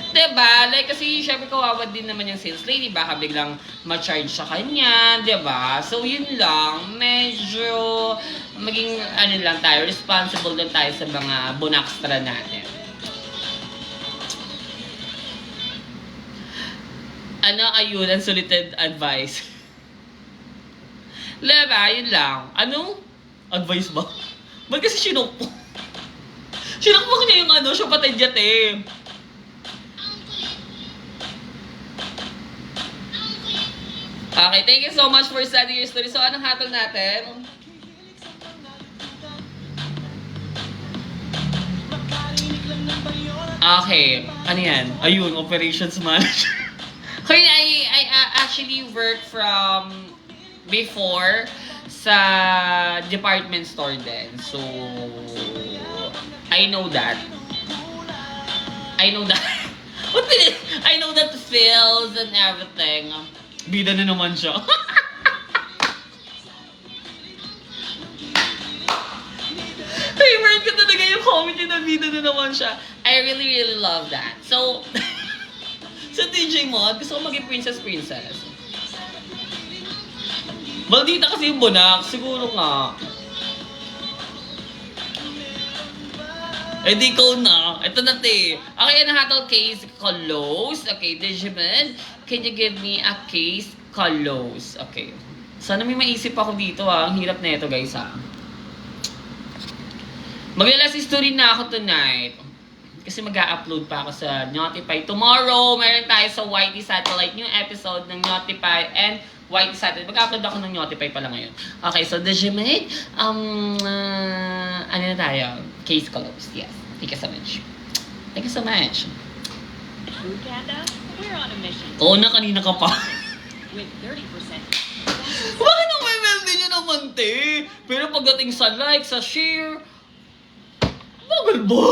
A: Diba? Like, kasi syempre kawawa din naman yung sales lady. Baka biglang ma-charge sa kanya, diba? So, yun lang. Medyo maging, lang tayo, responsible lang tayo sa mga bonastra natin. Ayun, unsolicited advice. Diba? Yun lang. Advice ba? Ba't kasi sinukpo? Sinukpo niya yung siya patay diyate. Okay, thank you so much for studying your story. So, anong hatol natin? Okay, ano yan? Ayun, operations manager. Okay, I actually work from before sa department store din. So, I know that. I know that feels and everything. Bida na naman siya. Favorite ko talaga yung comment na bida na naman siya. I really love that. So, sa DJ Mod, gusto ko maging princess. Maldita kasi yung bunak. Siguro nga. Eh di ko na. Ito na te. Okay, ang hatol case close. Okay, Digimon, can you give me a case close? Okay. Sana may maisip ako dito Ang hirap na ito guys Maglalas story na ako tonight. Kasi mag-a-upload pa ako sa Notify. Tomorrow, meron tayo sa YT Satellite new episode ng Notify and YT Satellite. Mag-upload ako ng Notify pala ngayon. Okay, so Digimon, ano na tayo? Case closed, yes. Thank you so much. Thank you so much.
D: Food Panda, we're on a mission.
A: Oo na, kanina ka pa.
D: With 30%.
A: Bakit ang MMD nyo naman, te? Pero pagdating sa like, sa share, bagal ba?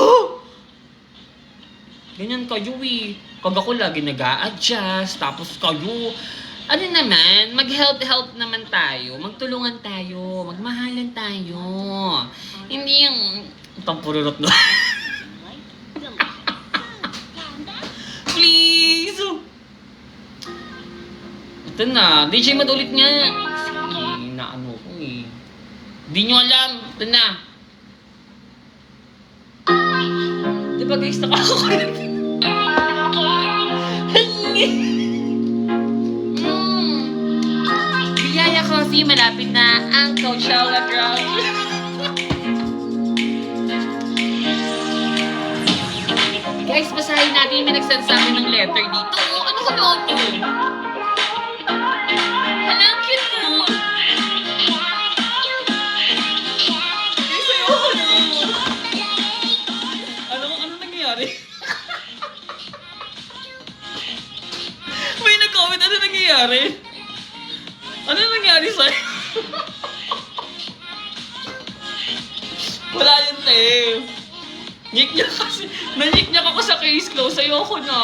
A: Ganyan kayo Pag ako lagi nag-a-adjust, tapos kayo, Ano naman, mag-help naman tayo, magtulungan tayo, magmahalan tayo. Hindi yung pampururot na.
D: Light, delicious.
A: Please! Ito na, DJ Mad ulit nga. Sige, naano ko eh. Di nyo alam, ito na. Diba guys, nakakakulit? Biyaya Coffee, malapit na ang Coachella Drop. Guys, basahin natin yung nagsend sa akin ng letter dito. Ano ka doon yun? Hala, ang cute mo. Guys, ayoko na. Ano nangyayari? May nag-comment, ano nangyayari? Ano nangyari sa'yo? Wala yun, te. Nanyik niya ako sa case close. Ayoko na.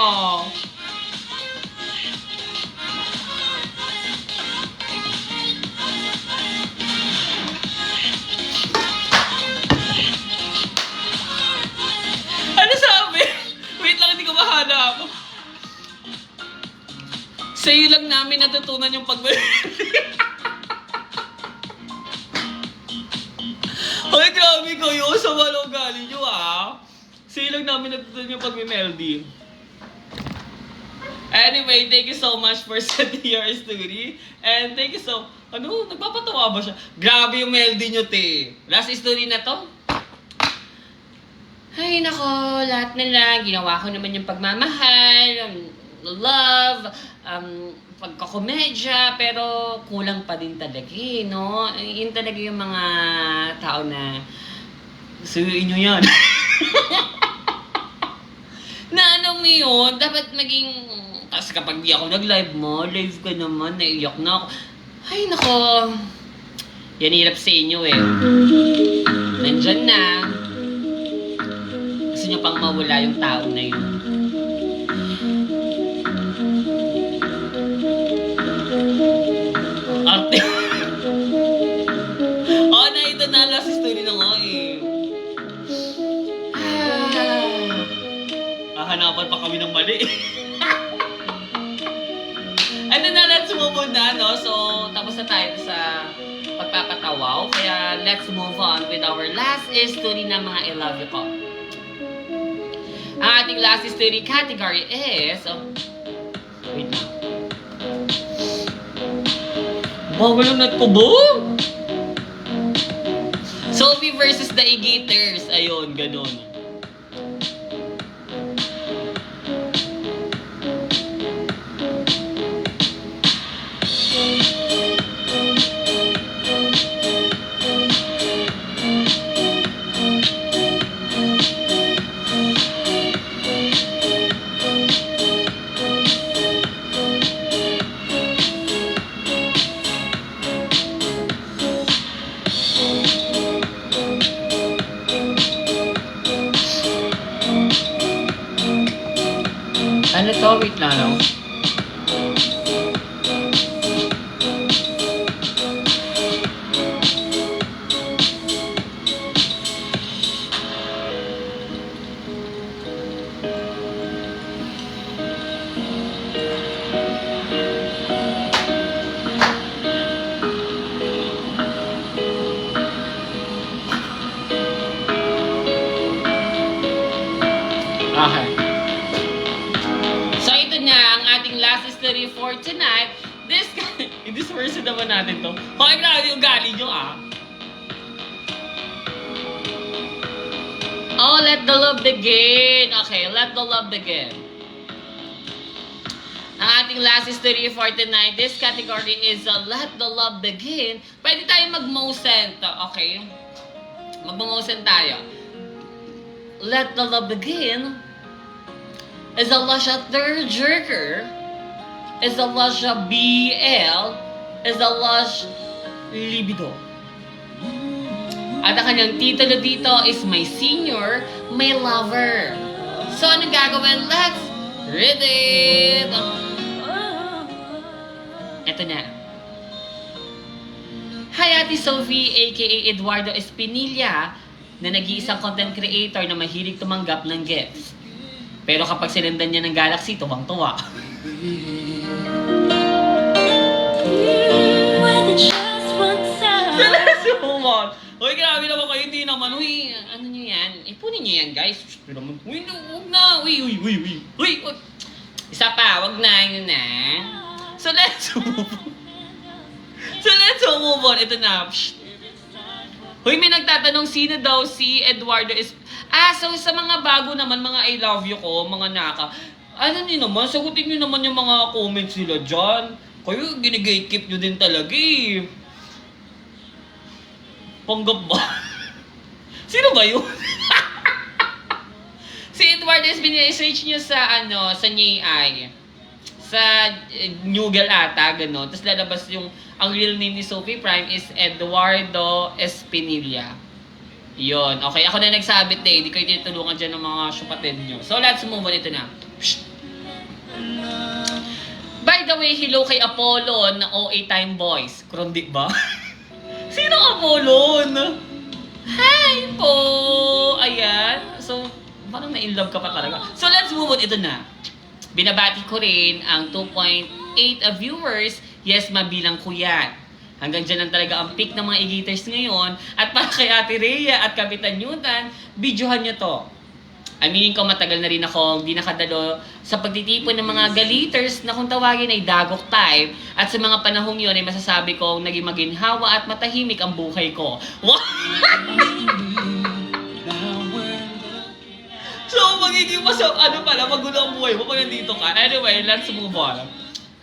A: Ano sabi? Wait lang, hindi ko mahanap. Sa'yo lang namin natutunan yung pagbibili. Ay, grabe kayo. Sa walong galing nyo, ah. Sa'yo lang namin natutunan yung pag-melody. Anyway, thank you so much for sending your story. And thank you so... Ano? Nagpapatawa ba siya? Grabe yung melody nyo, te. Last story na to? Ay, nako. Lahat na lang. Ginawa ko naman yung pagmamahal, love, pagkakomedya, pero kulang pa din talaga eh, no? Yun talaga yung mga tao na suyuin nyo yan. Na ano mo yun, dapat maging... Tapos kapag di ako nag-live mo, live ka naman, naiyak na ako. Ay, nako. Yan hirap sa inyo eh. Nandyan na. Gusto nyo pang mawala yung tao na yun. Arte. Oh, na ito na last story na nga eh. Hahanapan pa kami ng mali. Ano na, let's move on na, no? So, tapos na tayo sa pagpapatawaw. Kaya, let's move on with our last story na mga I love you ko. Ang ating last story category is... wait na. Bagal yung net ko ba? Sophie versus the E-Gators. Ayun, ganun. Ano to? Wait lang, no? Okay. So ito na ang ating last story for tonight. This version naman natin to. Okay, grabe yung galing nyo ah. Oh, let the love begin. Okay, let the love begin. Ang ating last story for tonight, this category is let the love begin. Pwede tayo mag-mosen to, okay? Mag-mosen tayo. Let the love begin. Is a lasha jerker. Is a lasha BL. Is a lash libido. At ang kanyang titulo dito is My Senior, My Lover. So, anong gagawin? Let's read it! Eto na. Hi, Ate Sophie, aka Eduardo Espinilla, na nag-iisang content creator na mahilig tumanggap ng gifts. Pero kapag sinendan niya ng Galaxy, tuwang-tuwa. Suman! Uy, grabe naman kayo, hindi naman. Uy, ano nyo yan? Ipunin nyo yan, guys. Uy, huwag na. Uy. Isa pa, wag na, yun na. So, let's move on. Ito na. Psst. Hoy, may nagtatanong sino daw si Eduardo is... so sa mga bago naman, mga I love you ko, mga naka... Ano nyo naman, sagutin nyo naman yung mga comments nila dyan. Kayo, ginigate-keep nyo din talaga eh. Panggap ba? Sino ba yun? Si Eduardo is search nyo sa sa NAI. Sa Google ata, gano'n. Tapos lalabas yung, ang real name ni Sophie Prime is Eduardo Espinilla. Yun. Okay, ako na nagsabit eh. Hindi kayo tinutulungan dyan ng mga syupatid nyo. So, let's move on. Ito na. Psst. By the way, hello kay Apollon na OA Time Boys. Kurundi ba? Sino Apollon? Hi po! Ayan. So, parang na-inlove ka pa talaga. So, let's move on. Ito na. Binabati ko rin ang 2.8 viewers. Yes, mabilang ko yan. Hanggang dyan lang talaga ang peak ng mga e-gators ngayon. At para kay Ate Rhea at Kapitan Newton, videohan nyo to. Aminin ko, matagal na rin ako hindi nakadalo sa pagtitipon ng mga galiters na kung tawagin ay dagok type. At sa mga panahong yun ay masasabi kong naging maginhawa at matahimik ang buhay ko. So, magiging magulo ang buhay mo pag nandito ka. Anyway, let's move on.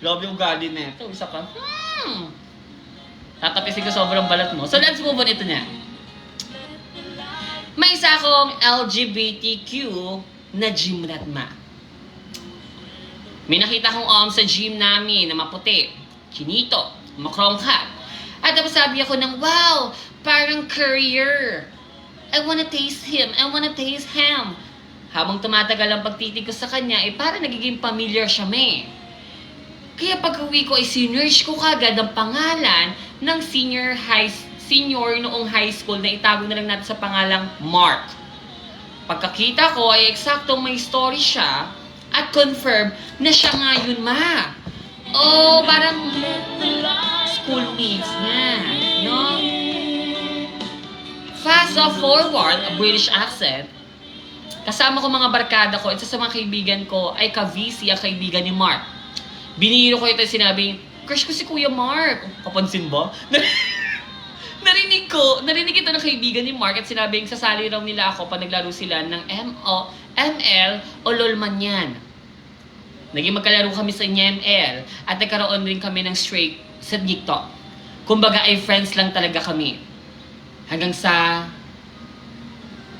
A: Love yung gali na ito. Isa ka, tatapisin ko sobrang balat mo. So, let's move on. Ito na. May isa akong LGBTQ na gymnatma. May nakita akong sa gym namin na maputi, chinito, makrongkat. At tapos sabi ako ng, wow, parang career. I wanna taste him. I wanna taste him. Habang tumatagal ang pagtitig ko sa kanya, parang nagiging familiar siya, Kaya pag-uwi ko, sinerge ko kagad ang pangalan ng senior noong high school na itago na lang natin sa pangalang Mark. Pagkakita ko, ay eksaktong may story siya at confirm na siya nga yun, parang schoolmates niya, no? Fast forward, a British accent, kasama ko mga barkada ko, isa sa mga kaibigan ko ay ka-VC ang kaibigan ni Mark. Biniro ko ito at sinabing, crush ko si Kuya Mark. Kapansin ba? Narinig ito ng kaibigan ni Mark at sinabing sasali raw nila ako pag naglaro sila ng ML o LOL man yan. Naging magkalaro kami sa ML at nagkaroon rin kami ng streak sa TikTok. Kumbaga ay friends lang talaga kami. Hanggang sa,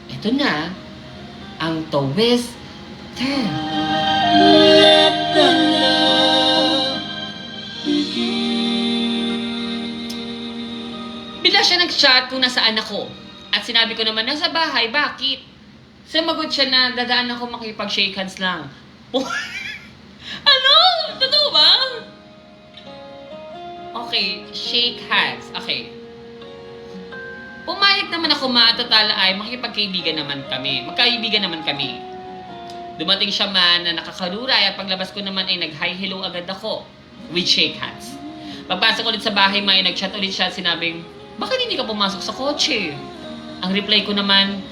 A: eto na, ang twister.
B: Let the love begin.
A: Bigla siya nag-chat kung nasaan ako. At sinabi ko naman, nasa bahay, bakit? Sumagot siya na dadaan ako makipag-shake hands lang. Ano? Totoo ba? Okay, shake hands. Okay. Pumayag naman ako total ay makipagkaibigan naman kami. Magkaibigan naman kami. Dumating siya man na nakakaluray at paglabas ko naman ay nag-hi hello agad ako with shake hands. Pagpasok ulit sa bahay, may nag-chat ulit siya at sinabing, bakit hindi ka pumasok sa kotse? Ang reply ko naman,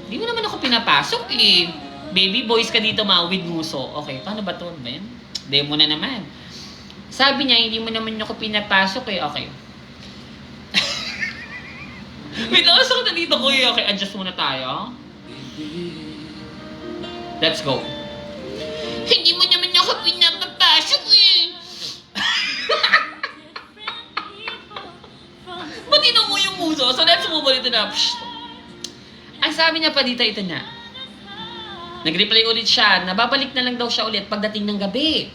A: di mo naman ako pinapasok eh. Baby boys ka dito with nguso. Okay, paano ba to, Ben? Demo na naman. Sabi niya, hindi mo naman ako pinapasok eh. Okay. Wait, lakas ako na dito, kuya. Okay, adjust muna tayo. Let's go. Hindi mo naman ako pinapapasok eh. Matino mo yung muso. So, let's move on ito na. Ang sabi niya pa dito, ito na. Nag-reply ulit siya. Nababalik na lang daw siya ulit pagdating ng gabi.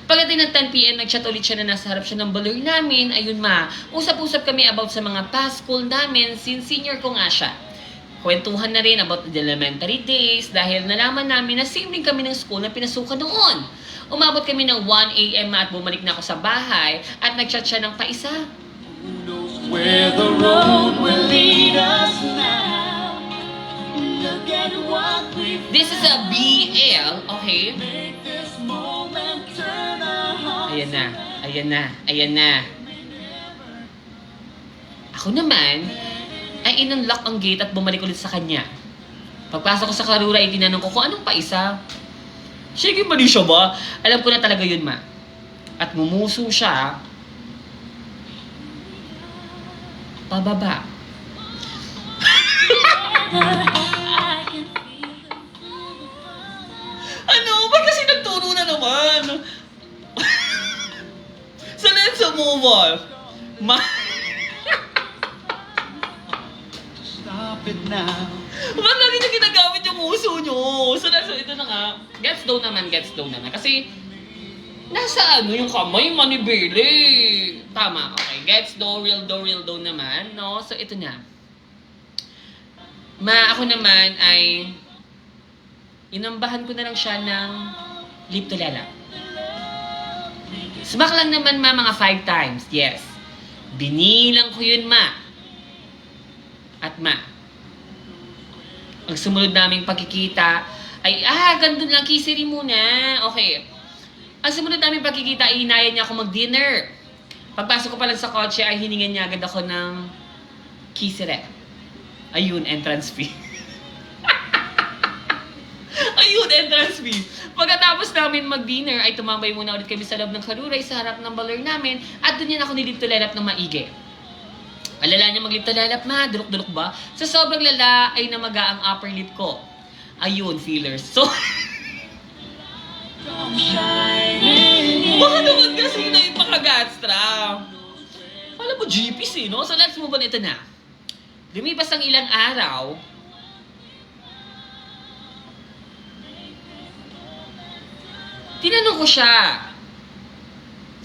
A: Pagdating ng 10 PM, nag-chat ulit siya na nasa harap siya ng balor namin. Ayun usap-usap kami about sa mga past school namin since senior ko nga siya. Kwentuhan na rin about the elementary days dahil nalaman namin na same din kami ng school na pinasukan noon. Umabot kami ng 1 a.m. at bumalik na ako sa bahay at nag-chat siya ng paisa.
B: Where the road will lead us now. Look at what we've
A: This is a BL, okay?
B: made this moment turn our hearts.
A: Ayan na, ayan na, ayan na. Ako naman, ay in-unlock ang gate at bumalik ulit sa kanya. Pagpasok ko sa karura, ay tinanong ko kung anong paisa. Sige, mali siya ba? Alam ko na talaga yun, ma. At mumuso siya pababa. Ano? Ba't kasi nagturo na naman? So let's move on.
B: Stop it now.
A: Ba't lagi niyo ginagamit yung uso niyo? So ito na nga. Gets down naman. Kasi, nasa ano yung kamay, manibili. Tama, okay. Gets down, real down naman, no? So ito na. Ako naman ay, inambahan ko na lang siya ng lip to lala. Smack lang naman, ma, mga 5 times. Yes. Binilang ko yun, ma. At ma, ang sumunod naming pagkikita ay, gandun lang, kisiri muna. Okay. Ang sumunod naming pagkikita ay hinayaan niya ako mag-dinner. Pagpasok ko pa lang sa kotse ay hiningan niya agad ako ng kisire. Ayun, entrance fee. Ayun, entrance fee. Pagkatapos namin mag-dinner ay tumambay muna ulit kami sa loob ng karuray sa harap ng baler namin at doon yan ako nilipto-lalap ng maigi. Alala niya maglipto-lalap, ma, dulok-dulok ba? Sa sobrang lala ay namaga ang upper lip ko. Ayun, feelers. So, baka naman kasi na yung pakagastra. Alam mo, GPs eh, no? So, let's move on. Ito na. Lumipas ang ilang araw, tinanong ko siya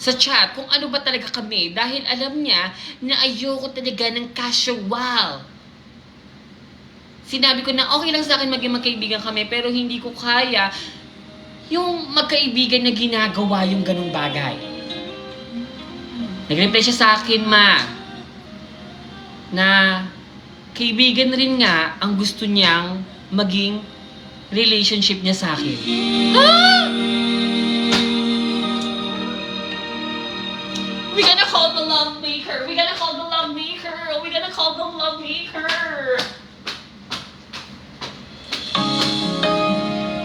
A: sa chat kung ano ba talaga kami dahil alam niya na ayoko talaga ng casual. Sinabi ko na okay lang sa akin maging magkaibigan kami pero hindi ko kaya yung magkaibigan na ginagawa yung ganung bagay. Nag-reply siya sa akin, ma, na kaibigan rin nga ang gusto niyang maging relationship niya sa akin. We gonna call the love maker. We gonna call the love maker. We gonna call the love maker.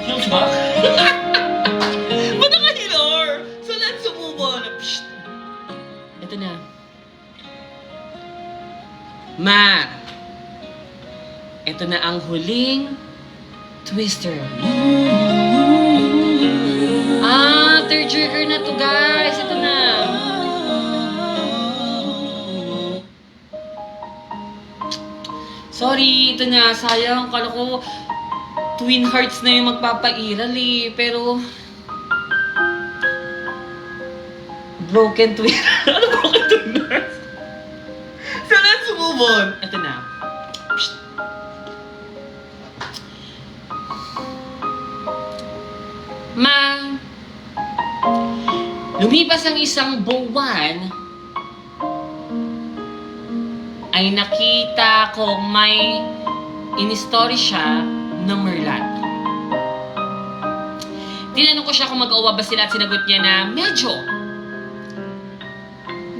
A: Yung ba? Ba't naka-hilor? So let's move on. Psst. Ito na. Ma, ito na ang huling twister. Third trigger na to, guys. Ito na. Sorry, ito na. Sayang. Kala ko twin hearts na yung magpapairal eh. Pero broken twin. Ano broken twin hearts? So let's move on. Ito na. Psst. Ma, lumipas ang isang buwan, ay nakita ko may in-story siya ng Merlat. Tinanong ko siya kung mag-uwa ba sila at sinagot niya na medyo.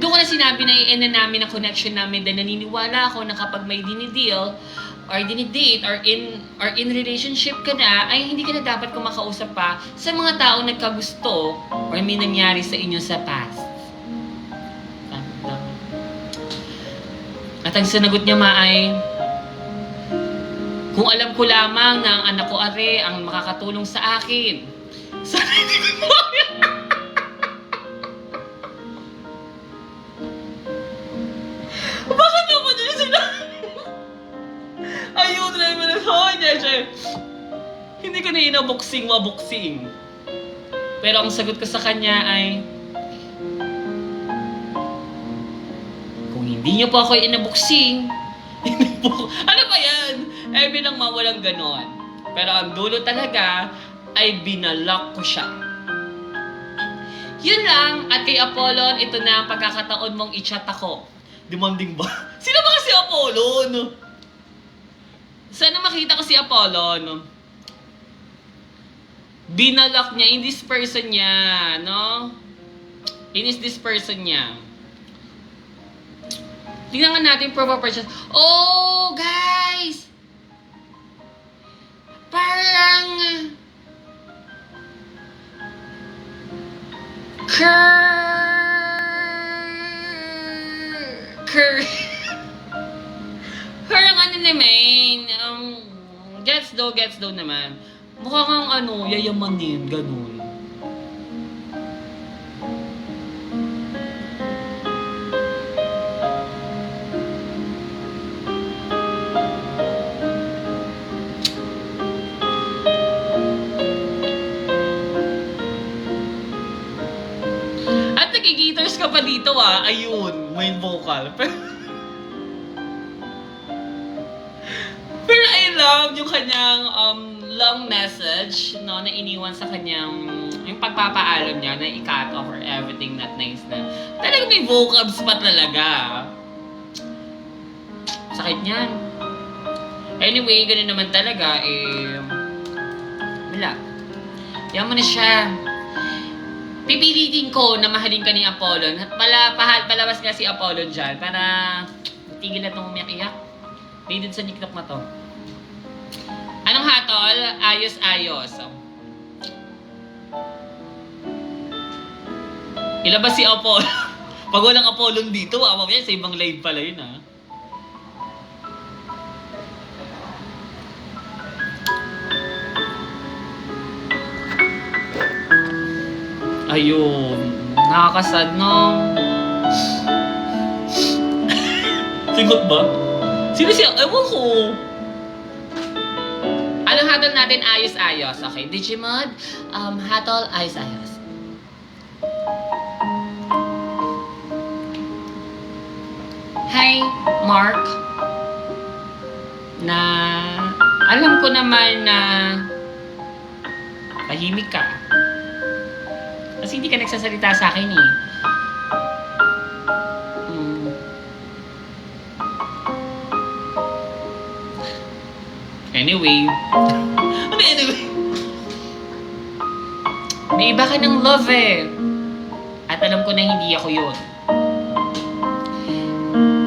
A: Doon ko na sinabi na i-end na namin ang connection namin dahil naniniwala ako na kapag may dinideal or dinidate or in relationship ka na, ay hindi ka na dapat kumakausap pa sa mga taong nagkagusto or may nangyari sa inyo sa past. At ang sinagot niya, ma, ay kung alam ko lamang na ang anak ko are ang makakatulong sa akin. Sana hindi ko bakit naman yun sinabi? Ayun, naman na siya. Hindi ko na inabuksing, mabuksing. Pero ang sagot ko sa kanya ay, kung hindi niyo po ako inabuksing, hindi po, ano ba yan? Eh, bilang mawalang ganon. Pero ang dulo talaga ay binalock ko siya. Yun lang. At kay Apollon, ito na ang pagkakataon mong i-chat ako. Demanding ba? Sino ba kasi Apollon? Sana makita ko si Apollon. Binalak niya, in this person niya, no? In this person niya. Tingnan nga natin proper person. Oh, guys! Parang... Parang ano naman, gets daw naman. Mukha kang ano, yayamanin, ganun. At nagigitars ka pa dito ayun, main vocal. Pero I love yung kanyang long message, no, na iniwan sa kanyang, yung pagpapaalam niya na i-cut off or everything not nice na. Talagang may vocabs pa talaga. Sakit niyan. Anyway, ganun naman talaga, wala. Yan mo na siya. Pipilitin ko na mahalin ka ni Apollon. At palabas nga si Apollon dyan para tigil na itong umiyak-iyak. Dated sa TikTok na to. Anong hatol? Ayos-ayos. Ilabas si Apollon. Pag walang Apollon dito, mamaya sa ibang live pala yun Ayun. Nakakasad, no? Sigot ba? Sino siya? Ewan ko. Anong hatol natin? Ayos-ayos. Okay. Digimod, hatol, ayos-ayos. Hi, Mark. Na alam ko naman na tahimik ka. Kasi hindi ka nagsasalita sa akin Anyway. Ano anyway? May iba ka ng love At alam ko na hindi ako yun.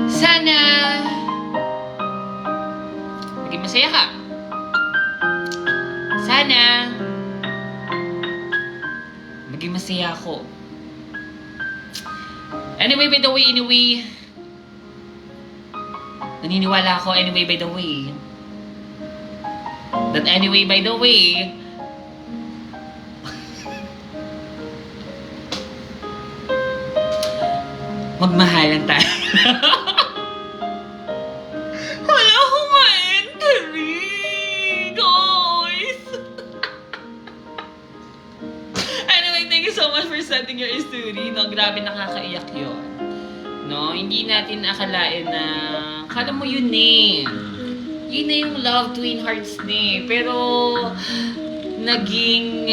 A: Sana maging masaya ka. Sana maging masaya ako. Anyway, by the way, naniniwala ako anyway, by the way. That anyway, by the way, magmahalan tayo. Wala akong ma-entry, guys. Anyway, thank you so much for sending your story. No, grabe, nakakaiyak yun. No, hindi natin akalain na, kala mo yun Yun na yung love twin hearts Pero, naging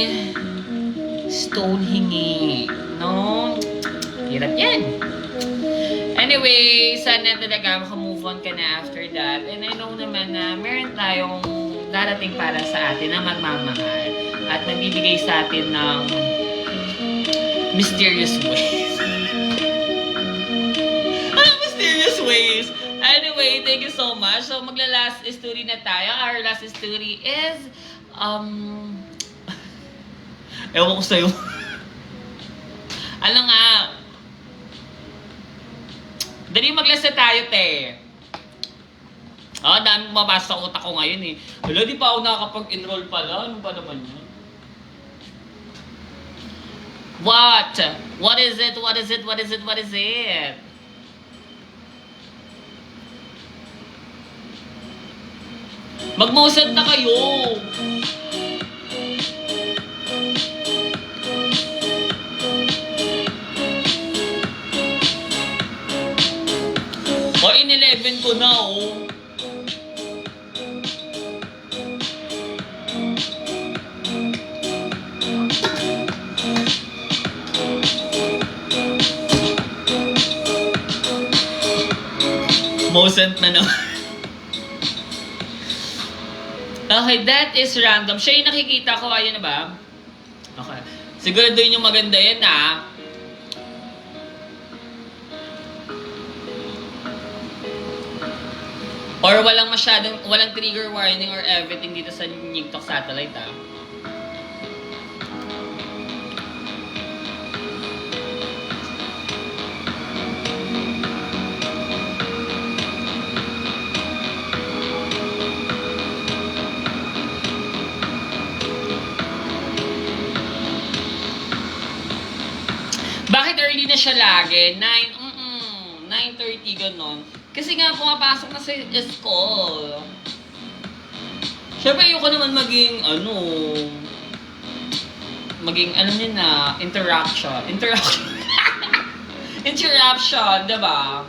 A: stone hingi. No? Hirap yan. Anyway, sana talaga makamove on ka na after that. And I know naman na meron tayong darating para sa atin na magmamahal. At nagbibigay sa atin ng mysterious ways. Mysterious ways. Anyway, thank you so much. So, magla-last story na tayo. Our last story is, ewan ko sa'yo. Ano nga? Dali mag-last na tayo, te. Dami mabasa sa utak ko ngayon Wala, di pa ako nakakapag-enroll pala. Ano ba naman yun? What? What is it? What is it? What is it? What is it? Mag-motion na kayo! In-11 ko na, Innocent na naman. Okay, that is random. Siya yung nakikita ko, ayun na ba? Okay. Siguraduhin yung maganda yan, ha? Or walang trigger warning or everything dito sa TikTok satellite, ha? Bakit early na siya lagi? 9:30 ganon. Kasi nga pumapasok na sa school. Siyempre ayoko naman maging alam niyo na, interruption, diba?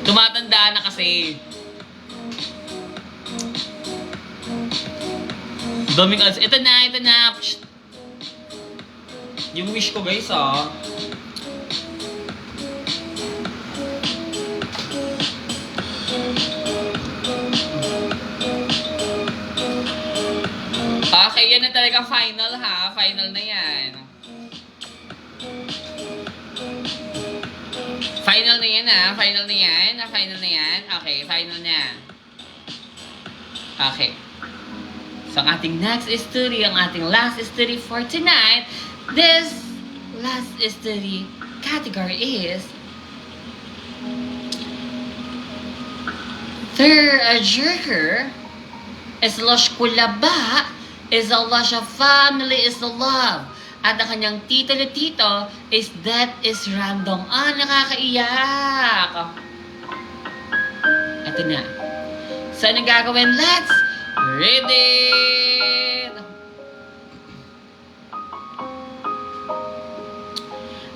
A: Tumatanda na kasi. Daming ads. Ito na. Psst. Yung wish ko, guys, Okay, yan na talaga final, ha? Final na yan. Final na yan, ha? Final na yan. Okay, final na. Okay. So, ang ating next story, ang ating last story for tonight, this last story category is Jerker is lush kulaba, is a lush of family, is the love. At ang kanyang tito is that is random. Nakakaiyak. Ito na. So, anong gagawin? Let's read it!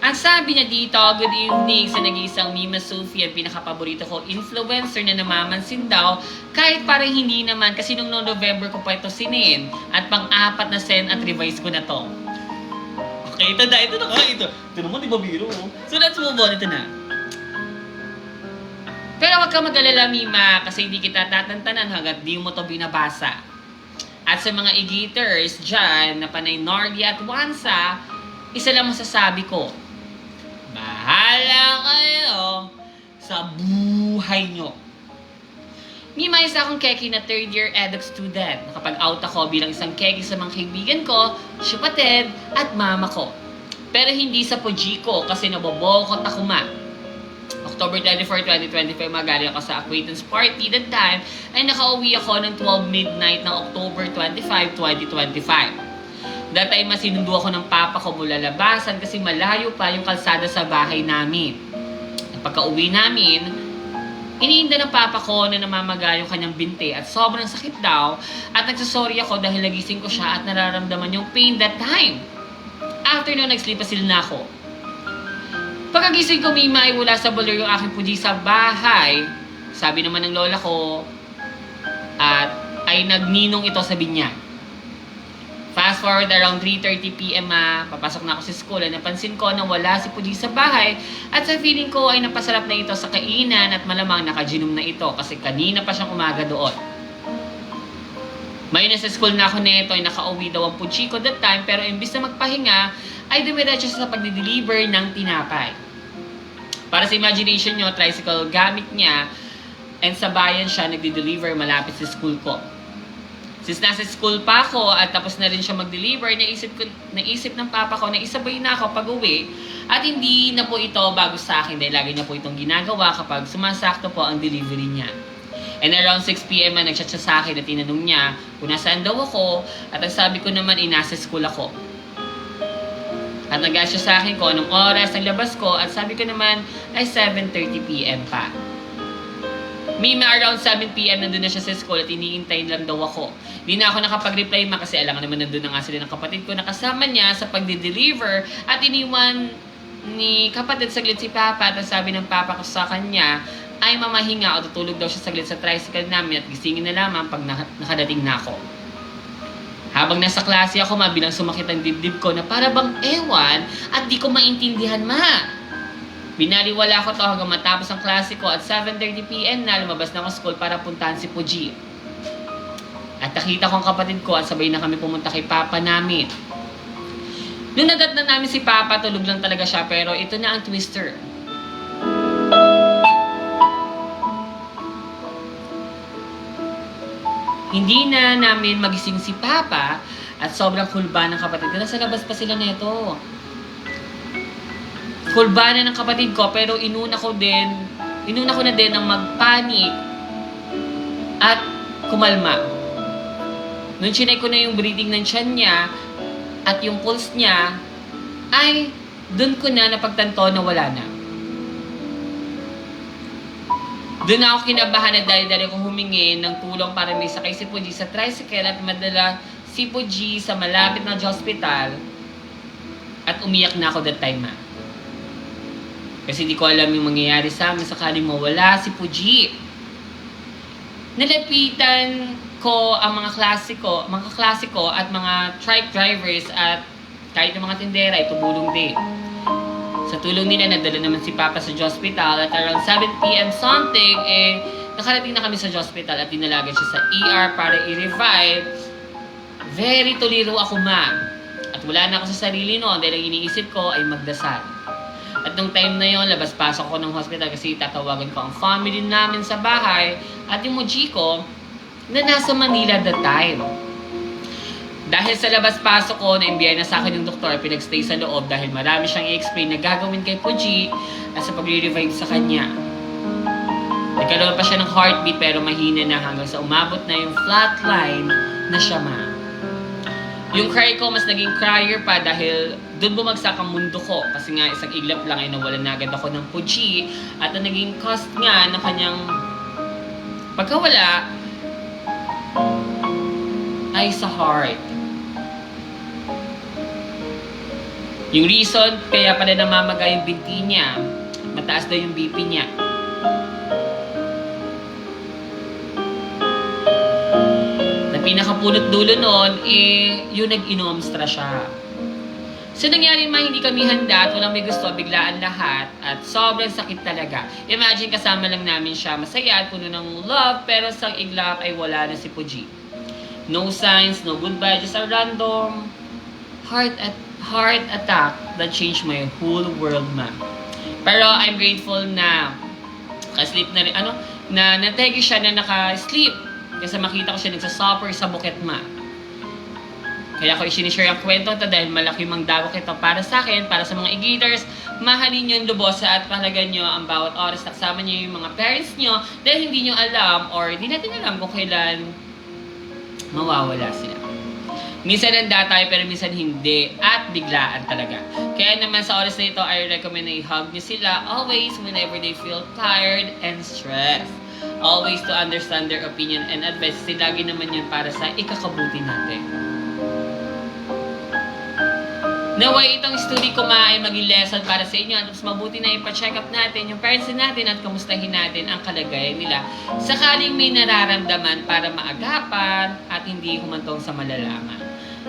A: Ang sabi niya dito, good evening sa nag-iisang Mima Sophie, ang pinakapaborito ko influencer na namamansin daw, kahit parang hindi naman kasi nung November ko pa ito sinin at pang-apat na send at revise ko na to. Okay, ito na. Ito naman, di ba biro? So let's move on, ito na. Pero wag kang mag-alala, Mima, kasi hindi kita tatantanan hanggat di mo to binabasa. At sa mga e-gaters dyan, na panay Nordy at Wansa, isa lang masasabi ko, bahala kayo sa buhay nyo. Mima, isa akong keki na third year eduk student. Nakapag-out ako bilang isang keki sa mga kaibigan ko, syupatid, at mama ko. Pero hindi sa puji ko kasi nabobokot ako October 24, 2025, magaling ako sa acquaintance party. That time, ay nakauwi ako ng 12 midnight ng October 25, 2025. That time, masinundo ako ng papa ko mula labasan kasi malayo pa yung kalsada sa bahay namin. Pagka-uwi namin, iniinda ng papa ko na namamaga yung kanyang binti at sobrang sakit daw at nagsasorry ako dahil nagising ko siya at nararamdaman yung pain that time. After nun, nag-sleepasil na ako. Pagkagising ko, Mima, ay wala sa baler yung aking puji sa bahay. Sabi naman ng lola ko, at ay nagninong ito sa binyag. Fast forward around 3:30 p.m. Papasok na ako sa school at napansin ko na wala si Puji sa bahay at sa feeling ko ay napasarap na ito sa kainan at malamang nakaginom na ito kasi kanina pa siyang umaga doon. May nasa school na ako nito ay nakauwi daw ang Puji ko that time pero imbis na magpahinga ay dumiretso siya sa pagde-deliver ng tinapay. Para sa imagination nyo, tricycle gamit niya and sa bayan siya nagde-deliver malapit sa school ko. Since nasa school pa ako at tapos na rin siya mag-deliver, naisip ng papa ko na isabay na ako pag-uwi at hindi na po ito bago sa akin dahil lagi na po itong ginagawa kapag sumasakto po ang delivery niya. And around 6 p.m. nag-chat siya sa akin at tinanong niya kung nasaan daw ako at ang sabi ko naman ay nasa school ako. At nag-ask siya sa akin kung anong oras ang labas ko at sabi ko naman ay 7:30 p.m. pa. Mima, around 7 p.m. nandun na siya sa school at iniintay lang daw ako. Hindi na ako nakapag-reply kasi alam naman nandun na nga sila ng kapatid ko na kasama niya sa pagde-deliver at iniwan ni kapatid saglit si Papa at sabi ng Papa ko sa kanya ay mamahinga o tutulog daw siya saglit sa tricycle namin at gisingin na lamang pag nakadating na ako. Habang nasa klase ako, mabilang sumakit ang dibdib ko na para bang ewan at di ko maintindihan, Ma. Binaliwala ko to hanggang matapos ang klase ko at 7:30 PM na lumabas na ako sa school para puntahan si Puji. At nakita ko ang kapatid ko at sabay na kami pumunta kay Papa namin. Nung nadatnan namin si Papa, tulog lang talaga siya pero ito na ang twister. Hindi na namin magising si Papa at sobrang kulba ng kapatid ko. Nasa labas pa sila neto. Kulba na ng kapatid ko pero inuna ko na din ng magpanik at kumalma. Nung chinay ko na yung breathing ng tiyan niya at yung pulse niya, ay dun ko na napagtanto na wala na. Doon ako kinabahan at dali-dali ko humingi ng tulong para may sakay si Puji sa tricycle at madala si Puji sa malapit na hospital at umiyak na ako that time. Kasi hindi ko alam yung mangyayari sa amin sakaling mawala si Puji. Nalapitan ko ang mga klase ko at mga trike drivers at kahit yung mga tindera ay tumulong din. Sa tulong nila, nadala naman si Papa sa hospital at around 7 PM something, nakarating na kami sa hospital at dinalagan siya sa ER para i-revive. Very tuliro ako, ma. At wala na ako sa sarili noon dahil ang iniisip ko ay magdasal. At nung time na yon, labas-pasok ko ng hospital kasi tatawagan ko ang family namin sa bahay at yung Muji ko na nasa Manila that time. Dahil sa labas-pasok ko, na-imbiyay na sa akin yung doktor, pinagstay sa loob dahil marami siyang i-explain na gagawin kay Puji at sa pag-revive sa kanya. Nagkaroon pa siya ng heartbeat pero mahina na hanggang sa umabot na yung flatline na siya, ma. Yung cry ko, mas naging crier pa dahil doon bumagsak ang mundo ko. Kasi nga, isang iglap lang ay nawalan na agad ako ng Puji at ang naging cost nga ng kanyang pagkawala ay sa heart. Yung reason, kaya pala namamaga yung binti niya, mataas daw yung BP niya. Na pinakapulot dulo nun, yung nag-inomstra siya. So nangyari hindi kami handa at walang may gusto, biglaan lahat at sobrang sakit talaga. Imagine kasama lang namin siya, masaya at puno ng love, pero sa iglap ay wala na si Puji. No signs, no goodbye, just a random heart attack that changed my whole world, ma. Pero I'm grateful na nakasleep na rin, na nategi siya na naka-sleep. Kasi makita ko siya nagsasuffer sa bukit, ma. Kaya ko i-share ang kwento ito dahil malaki mang dagok ito para sa akin, para sa mga e-gators. Mahalin nyo yung lubosa at pahalagan nyo ang bawat oras na kasama nyo yung mga parents nyo dahil hindi nyo alam or hindi natin alam kung kailan mawawala sila. Minsan handa tayo pero minsan hindi at biglaan talaga. Kaya naman sa oras na ito, I recommend na i-hug nyo sila always whenever they feel tired and stressed. Always to understand their opinion and advice. Kasi lagi naman yun para sa ikakabuti natin. Naway itong story ko ay maging lesson para sa inyo at mas mabuti na ipa-check up natin yung parents natin at kamustahin natin ang kalagayan nila sakaling may nararamdaman para maagapan at hindi humantong sa malalaman.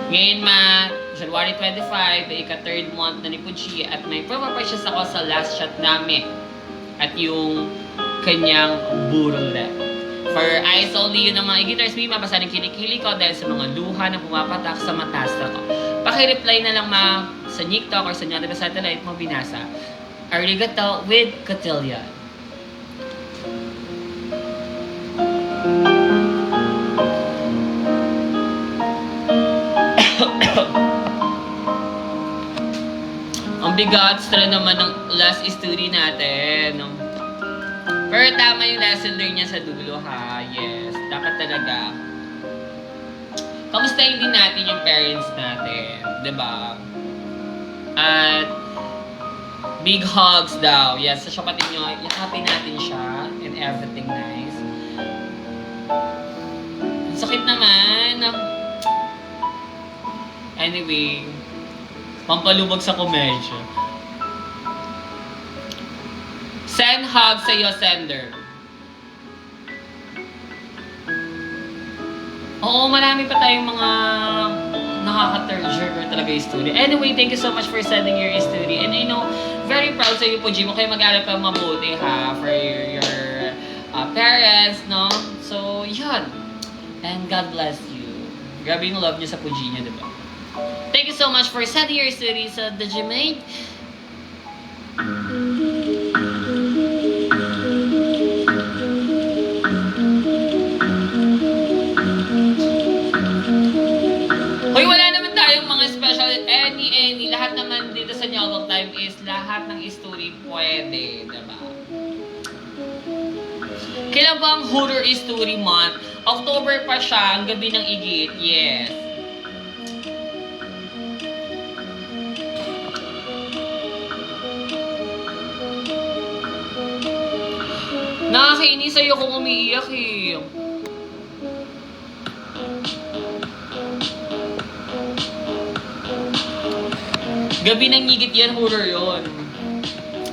A: Ngayon, ma, January 25, ika-3rd month na ni Puji at may purposes ako sa last shot namin at yung kanyang burol left. For eyes only, yun ang mga e-guitars, may mabasa ng kilikili ko dahil sa mga luha na pumapatak sa matasta ko. Paki-reply na lang, ma, sa TikTok or sa Nyata Satellite mo binasa. Arigato with Cotillion. Ang bigat na naman ng last story natin. Pero tama yung lesson learned niya sa dulo, ha? Yes, dapat talaga. Kamustahin din natin yung parents natin, diba? At big hugs daw. Yes, sa kapatid nyo, yakapin natin siya and everything nice. Ang sakit naman. Anyway, pampalubog sa komedya. Send hugs sa iyo, sender. Oo, marami pa tayong mga nakaka-tearjerker talaga yung story. Anyway, thank you so much for sending your story. And I know, very proud sa iyo po, Jim. Kayo mag-aral pa mabuti, ha? For your parents, no? So, yun. And God bless you. Grabe yung love niyo sa Puji niyo, diba? Thank you so much for sending your story sa The Gmail. Hoy, wala naman tayong mga special any. Lahat naman dito sa Nyogok Time is lahat ng story pwede, diba? Kailan ba ang Horror Story Month? October pa siya, ang gabi ng igit. Yes. Nakakainis sa'yo kung umiiyak eh. Gabi ng ngigit yan, horror yun.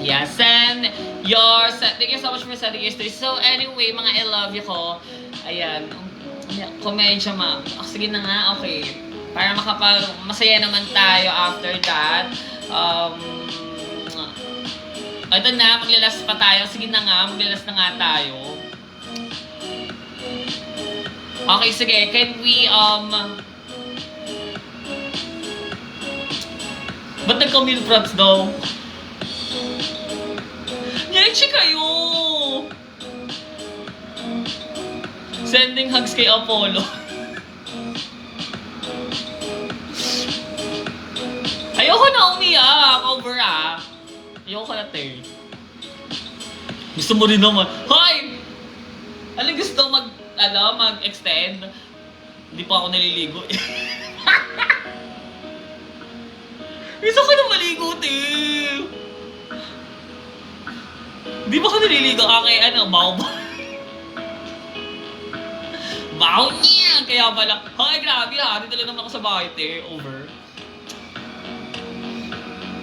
A: Yes, and thank you so much for sending your story. So anyway, mga I love you ko, ayan, komedya sige na nga, okay. Para masaya naman tayo after that. Ito na, maglalas pa tayo. Sige na nga, maglalas na nga tayo. Okay, sige, can we, ba't nagka-meal props daw? Yechi kayo! Sending hugs kay Apollo. Ayoko na umiyak. Over Ayoko na te. Gusto mo rin naman. Hoy! Alam gusto mag-extend? Hindi pa ako naliligo eh. Gusto ko na maligo, te. Di ba ka naliligo? Okay, baw. Baw niya! Kaya pala, hoy, grabe ha. Dito lang naman ako sa bahay, te. Over.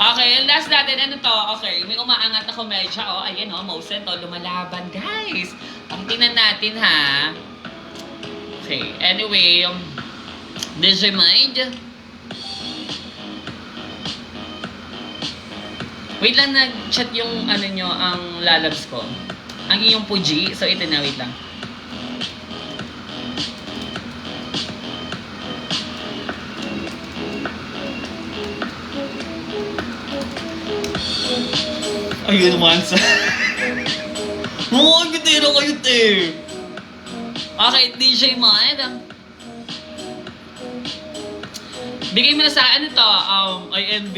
A: Okay, last natin, ano to? Okay, may umaangat na komedya. Oh, ayan Mosen to, lumalaban, guys. Ang tingnan natin, ha? Okay, anyway, Digimind. Wait lang, nag-chat yung ang lalabs ko. Ang iyong Puji. So, ito na, wait lang. Ayun, once. Mukhang gitira kayo, te. Okay, DJ Mind. Bigay mo na sa INB.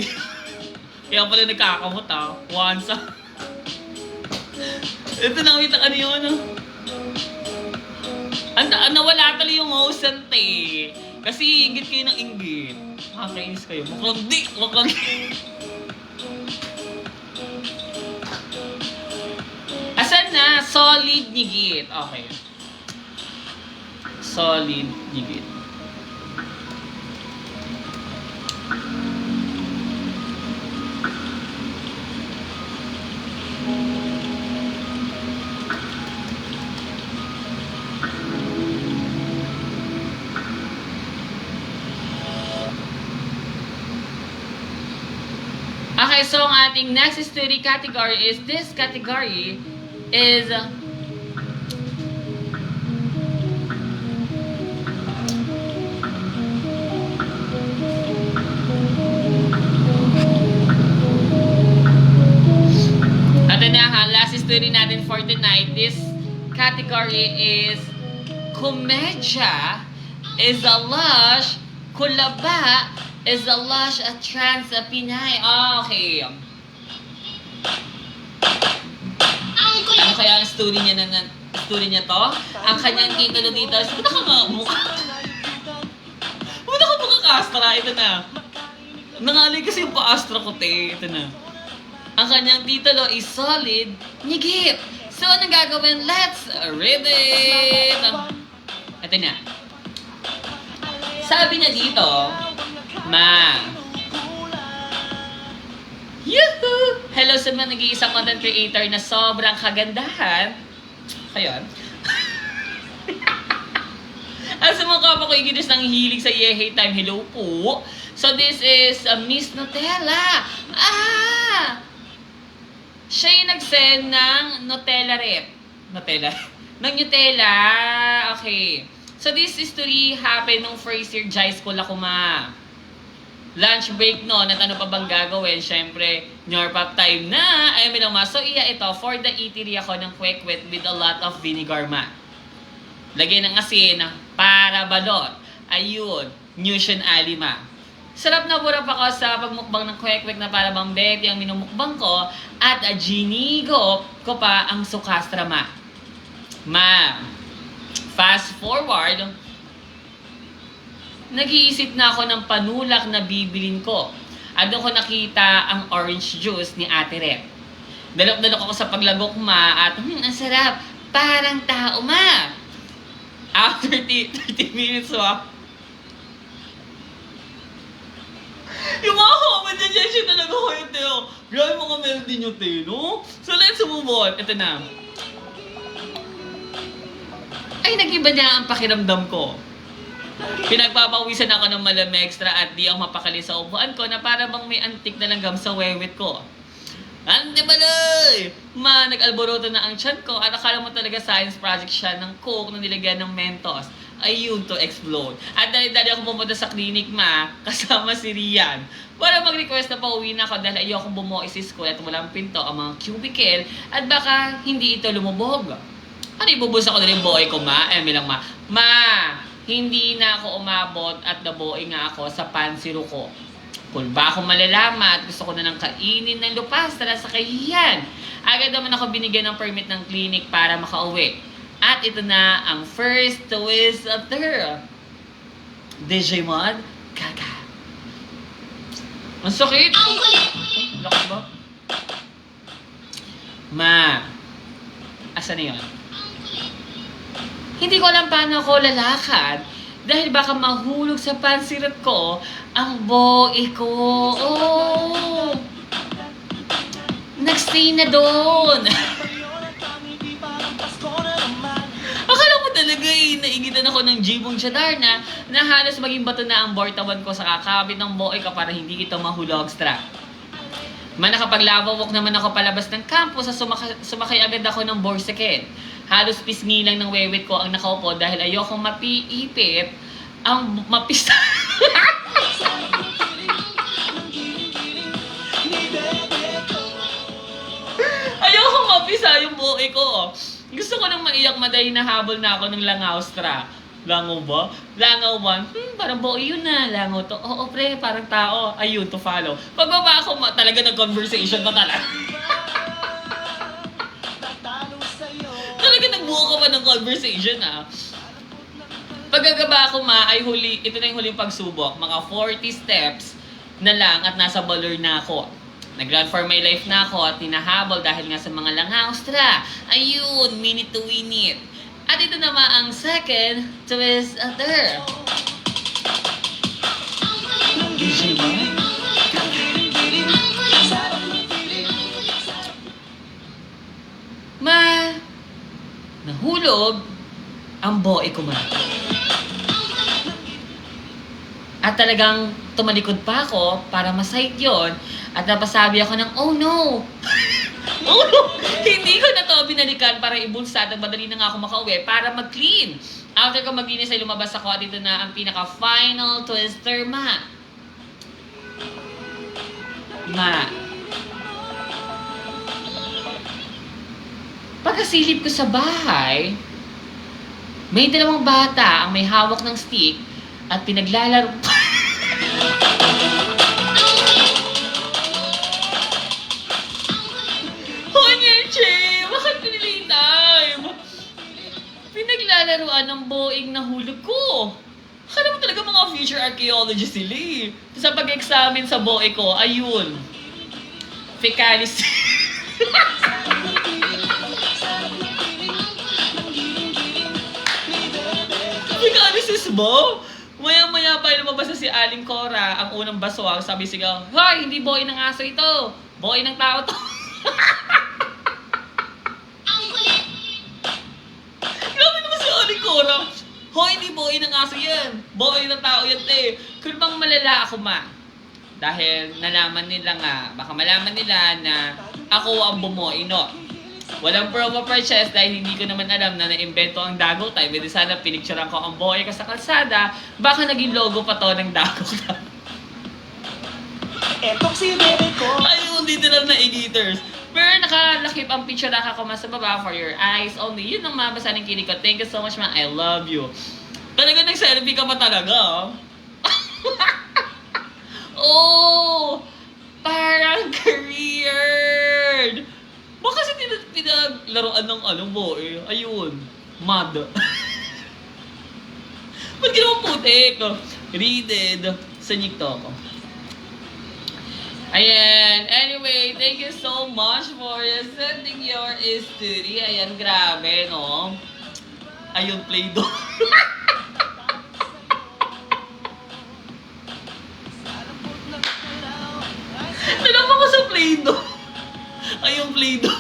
A: Kaya pala nagkakamot once. Ito na, wait lang, ano yun? Nawala tali yung Mosen, te. Kasi inggit kayo ng inggit. Nakakainis kayo. Mukhang di. Asan na? Solid nyigit. Okay. Solid nyigit. Okay, so ang ating next story category is, this category is last story natin for tonight. This category is komedya is a lush, kulaba is a lush at trans Pinay. Okay. Ano kaya ang story niya to? Ang kanyang titulo dito is, ba't ka mukha ka-astra? Ito na. Nangalay kasi yung pa-astra ko, te. Ito na. Ang kanyang titulo is Solid Nyigit. So, anong gagawin? Let's read it! Ito na. Sabi niya dito, Yuhuu! Hello sa mga nag-iisang content creator na sobrang kagandahan. Ayun. At sa mga kapwa ko iginis ng hilig sa Yehey Time, hello po. So this is Miss Nutella. Siya yung nag-send ng Nutella rep. Ng Nutella. Okay. So this history happened nung first year high school ako, ma. Lunch break noon, at ano pa bang gagawin? Siyempre, Nyorpap time na. Ay, minama. So, ito, for the eatery ako ng kwek-kwet with a lot of vinegar, ma. Lagyan ng asin para balot. Ayun, Nushin Ali, ma. Sarap na burap ako sa pagmukbang ng kwek-kwek na para bang Betty ang minumukbang ko at ginigop ko pa ang sukastra, ma. Ma, fast forward, nag-iisip na ako ng panulak na bibilin ko. At doon ko nakita ang orange juice ni Ate Rep. Dalok-dalok ako sa paglagok, ma, at ang sarap, parang tao, ma. After 30 minutes, ma, yung mga comment na dyan, siya talaga kayo, Teo. Grabe mga melody nyo, Teo, no? So let's move on. Ito na. Ay, nag-iba na ang pakiramdam ko. Pinagpapawisan ako ng malamig extra at di ako mapakali sa upuan ko na para bang may antik na langgam sa wewet ko. Andi baloy! Ma, nag-alboroto na ang tiyan ko at akala mo talaga science project siya ng coke na nilagyan ng Mentos. Ayun to explode. At dali-dali ako pumunta sa clinic, ma, kasama si Rian. Para mag-request na pauwi na ako dahil ayokong bumuo sa school at walang pinto ang mga cubicle at baka hindi ito lumubog. Ano, ibubus ako na rin boy ko, ma? Bilang ma. Ma, hindi na ako umabot at nabuoy nga ako sa pansiro ko. Kung ba ako malalaman at gusto ko na nang kainin ng lupas tala sa kahihiyan. Agad naman ako binigyan ng permit ng clinic para makauwi. At ito na ang first twist of the girl. DJ Mod, Gaga. Ang sakit! Lakas ba? Ma, asa na yun? Hindi ko alam paano ako lalakad dahil baka mahulog sa pansirat ko ang boy ko. Oh! Nagstay na doon. Akala ko talaga naigitan ako ng jibong chadar na halos maging bato na ang bortawan ko sa kakabit ng boy ko para hindi ito mahulog extra. Nakapag-lava walk naman ako palabas ng campus sa sumakay agad ako ng borseked. Halos pisngi lang ng wewet ko ang nakaupo dahil ayokong mapiipit ang mapista. Ayokong mapisa yung buhay ko. Gusto ko nang maiyak dahil nahabol na ako ng langaustra. Langaw ba? Langaw 1? Parang buhay yun na. Langaw to. Oo, pre, parang tao. Ayun, to follow. Pagbaba ako, talaga nag-conversation pa talaga. Talaga nagbuo ka pa ng conversation, ah. Pagkagaba ako, ma, ay ito na yung huling pagsubok. Mga 40 steps na lang at nasa balor na ako. Nag-run for my life na ako at hinahabol dahil nga sa mga langaustra. Ayun, minute to win it. At ito naman ang second twist other. Ma, nahulog ang boy ko, ma. At talagang tumalikod pa ako para masite yon at napasabi ako ng, oh no! Oh no! Hindi ko na to binalikan para ibulsa at madali na nga ako makauwi para mag-clean. After ko maglinis ay lumabas ako at ito na ang pinaka-final twister, ma. Ma. Pagkasilip ko sa bahay, may dalawang bata ang may hawak ng stick at pinaglalaro. Honyeche! Bakit pinili time? Pinaglalaroan ng boing nahulog ko. Akala mo talaga mga future archaeologist sila eh. Sa pag-examine sa boe ko, ayun. Fecalis. Fecalis ba? Maya-maya pa lumabas na si Aling Cora, ang unang baswag, sabi sigaw, hoy, hindi boy ng aso ito. Boy ng tao to. Grabe naman si Aling Cora. Hoy, hindi boy ng aso yan. Boy ng tao yan, te. Kung bang malala ako, ma. Dahil nalaman nila nga, baka malaman nila na ako ang bumoy, no? Walang promo purchase dahil hindi ko naman alam na na-invento ang Dago Time. Hindi sana pinicturean ko ang boy ko sa kalsada. Baka naging logo pa to ng Dago Time.
B: Etong si Bebe ko.
A: Ayun, dito lang na editors. Pero nakalakip ang picture na kakama sa baba for your eyes only. Yun ang mabasa ng kilig ko. Thank you so much, ma. I love you. Talaga nag-selfie ka pa talaga. Oh! Parang career! Baka kasi pinaglaruan ng ano mo eh. Ayun. Mad. Ba't ginawa putik? Readed. Sa nyikto ko. Ayan. Anyway, thank you so much for sending your story. Ayan, grabe, no? Ayun, Play-Doh. Nalaman ko sa Play-Doh. Ayun, Play-Doh.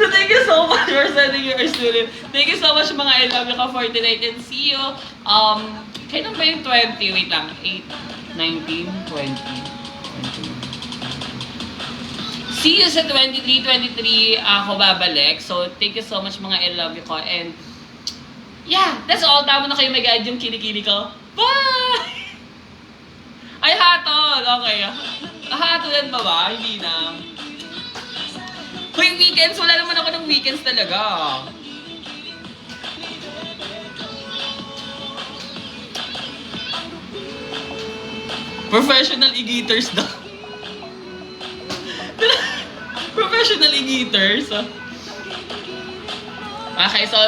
A: So, thank you so much for sending your story. Thank you so much, mga I love you ka for tonight. And see you, kailan ba yung 20? Wait lang. 8, 19, 20. See you sa 23 ako babalik. So, thank you so much mga I love you ko. And, yeah, that's all. Tama na kayo mag-add yung kilikili ko. Bye! Ay, hatol. Okay. Hatolan pa ba? Hindi na. Hoy, weekends. Wala naman ako ng weekends talaga. Professional e-gators daw. Professional e-gators. Okay, so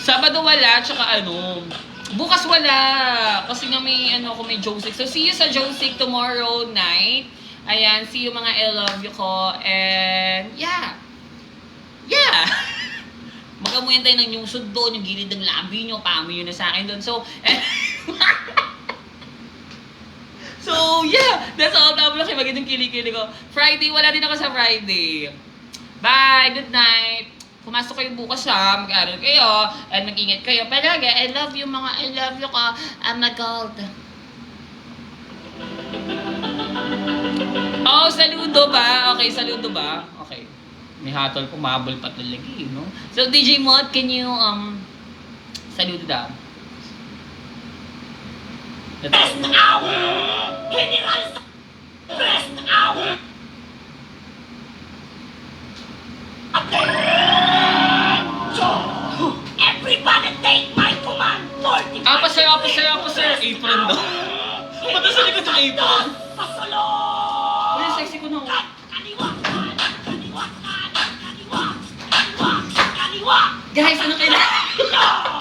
A: Sabado wala, tsaka bukas wala. Kasi nga may may Josik. So see you sa Josik tomorrow night. Ayan, see you mga I love you ko. And yeah. Magamuyan tayo ng yung sud doon, yung gilid ng labi nyo, paamoy yun na sa akin doon. So, so, yeah, that's all. Tama lang kayo magandang kilikili ko. Friday, wala din ako sa Friday. Bye, good night. Pumasok kayo bukas mag-aaral kayo, and mag-ingat kayo. Palagi, I love you mga I love you ko. I'm a gold. Oh, saludo ba? Okay, saludo ba? Okay. May hatol, pumabol pa talaga no? So, DJ Mod, can you, saludo daw?
C: Best hour! General Best hour! Everybody take my command! 45
A: Pasir. Apron daw. Pata sa likod yung apron.
C: Pasulong!
A: Uy, sexy ko na.
C: Kaliwa!
A: Guys, ano kailangan?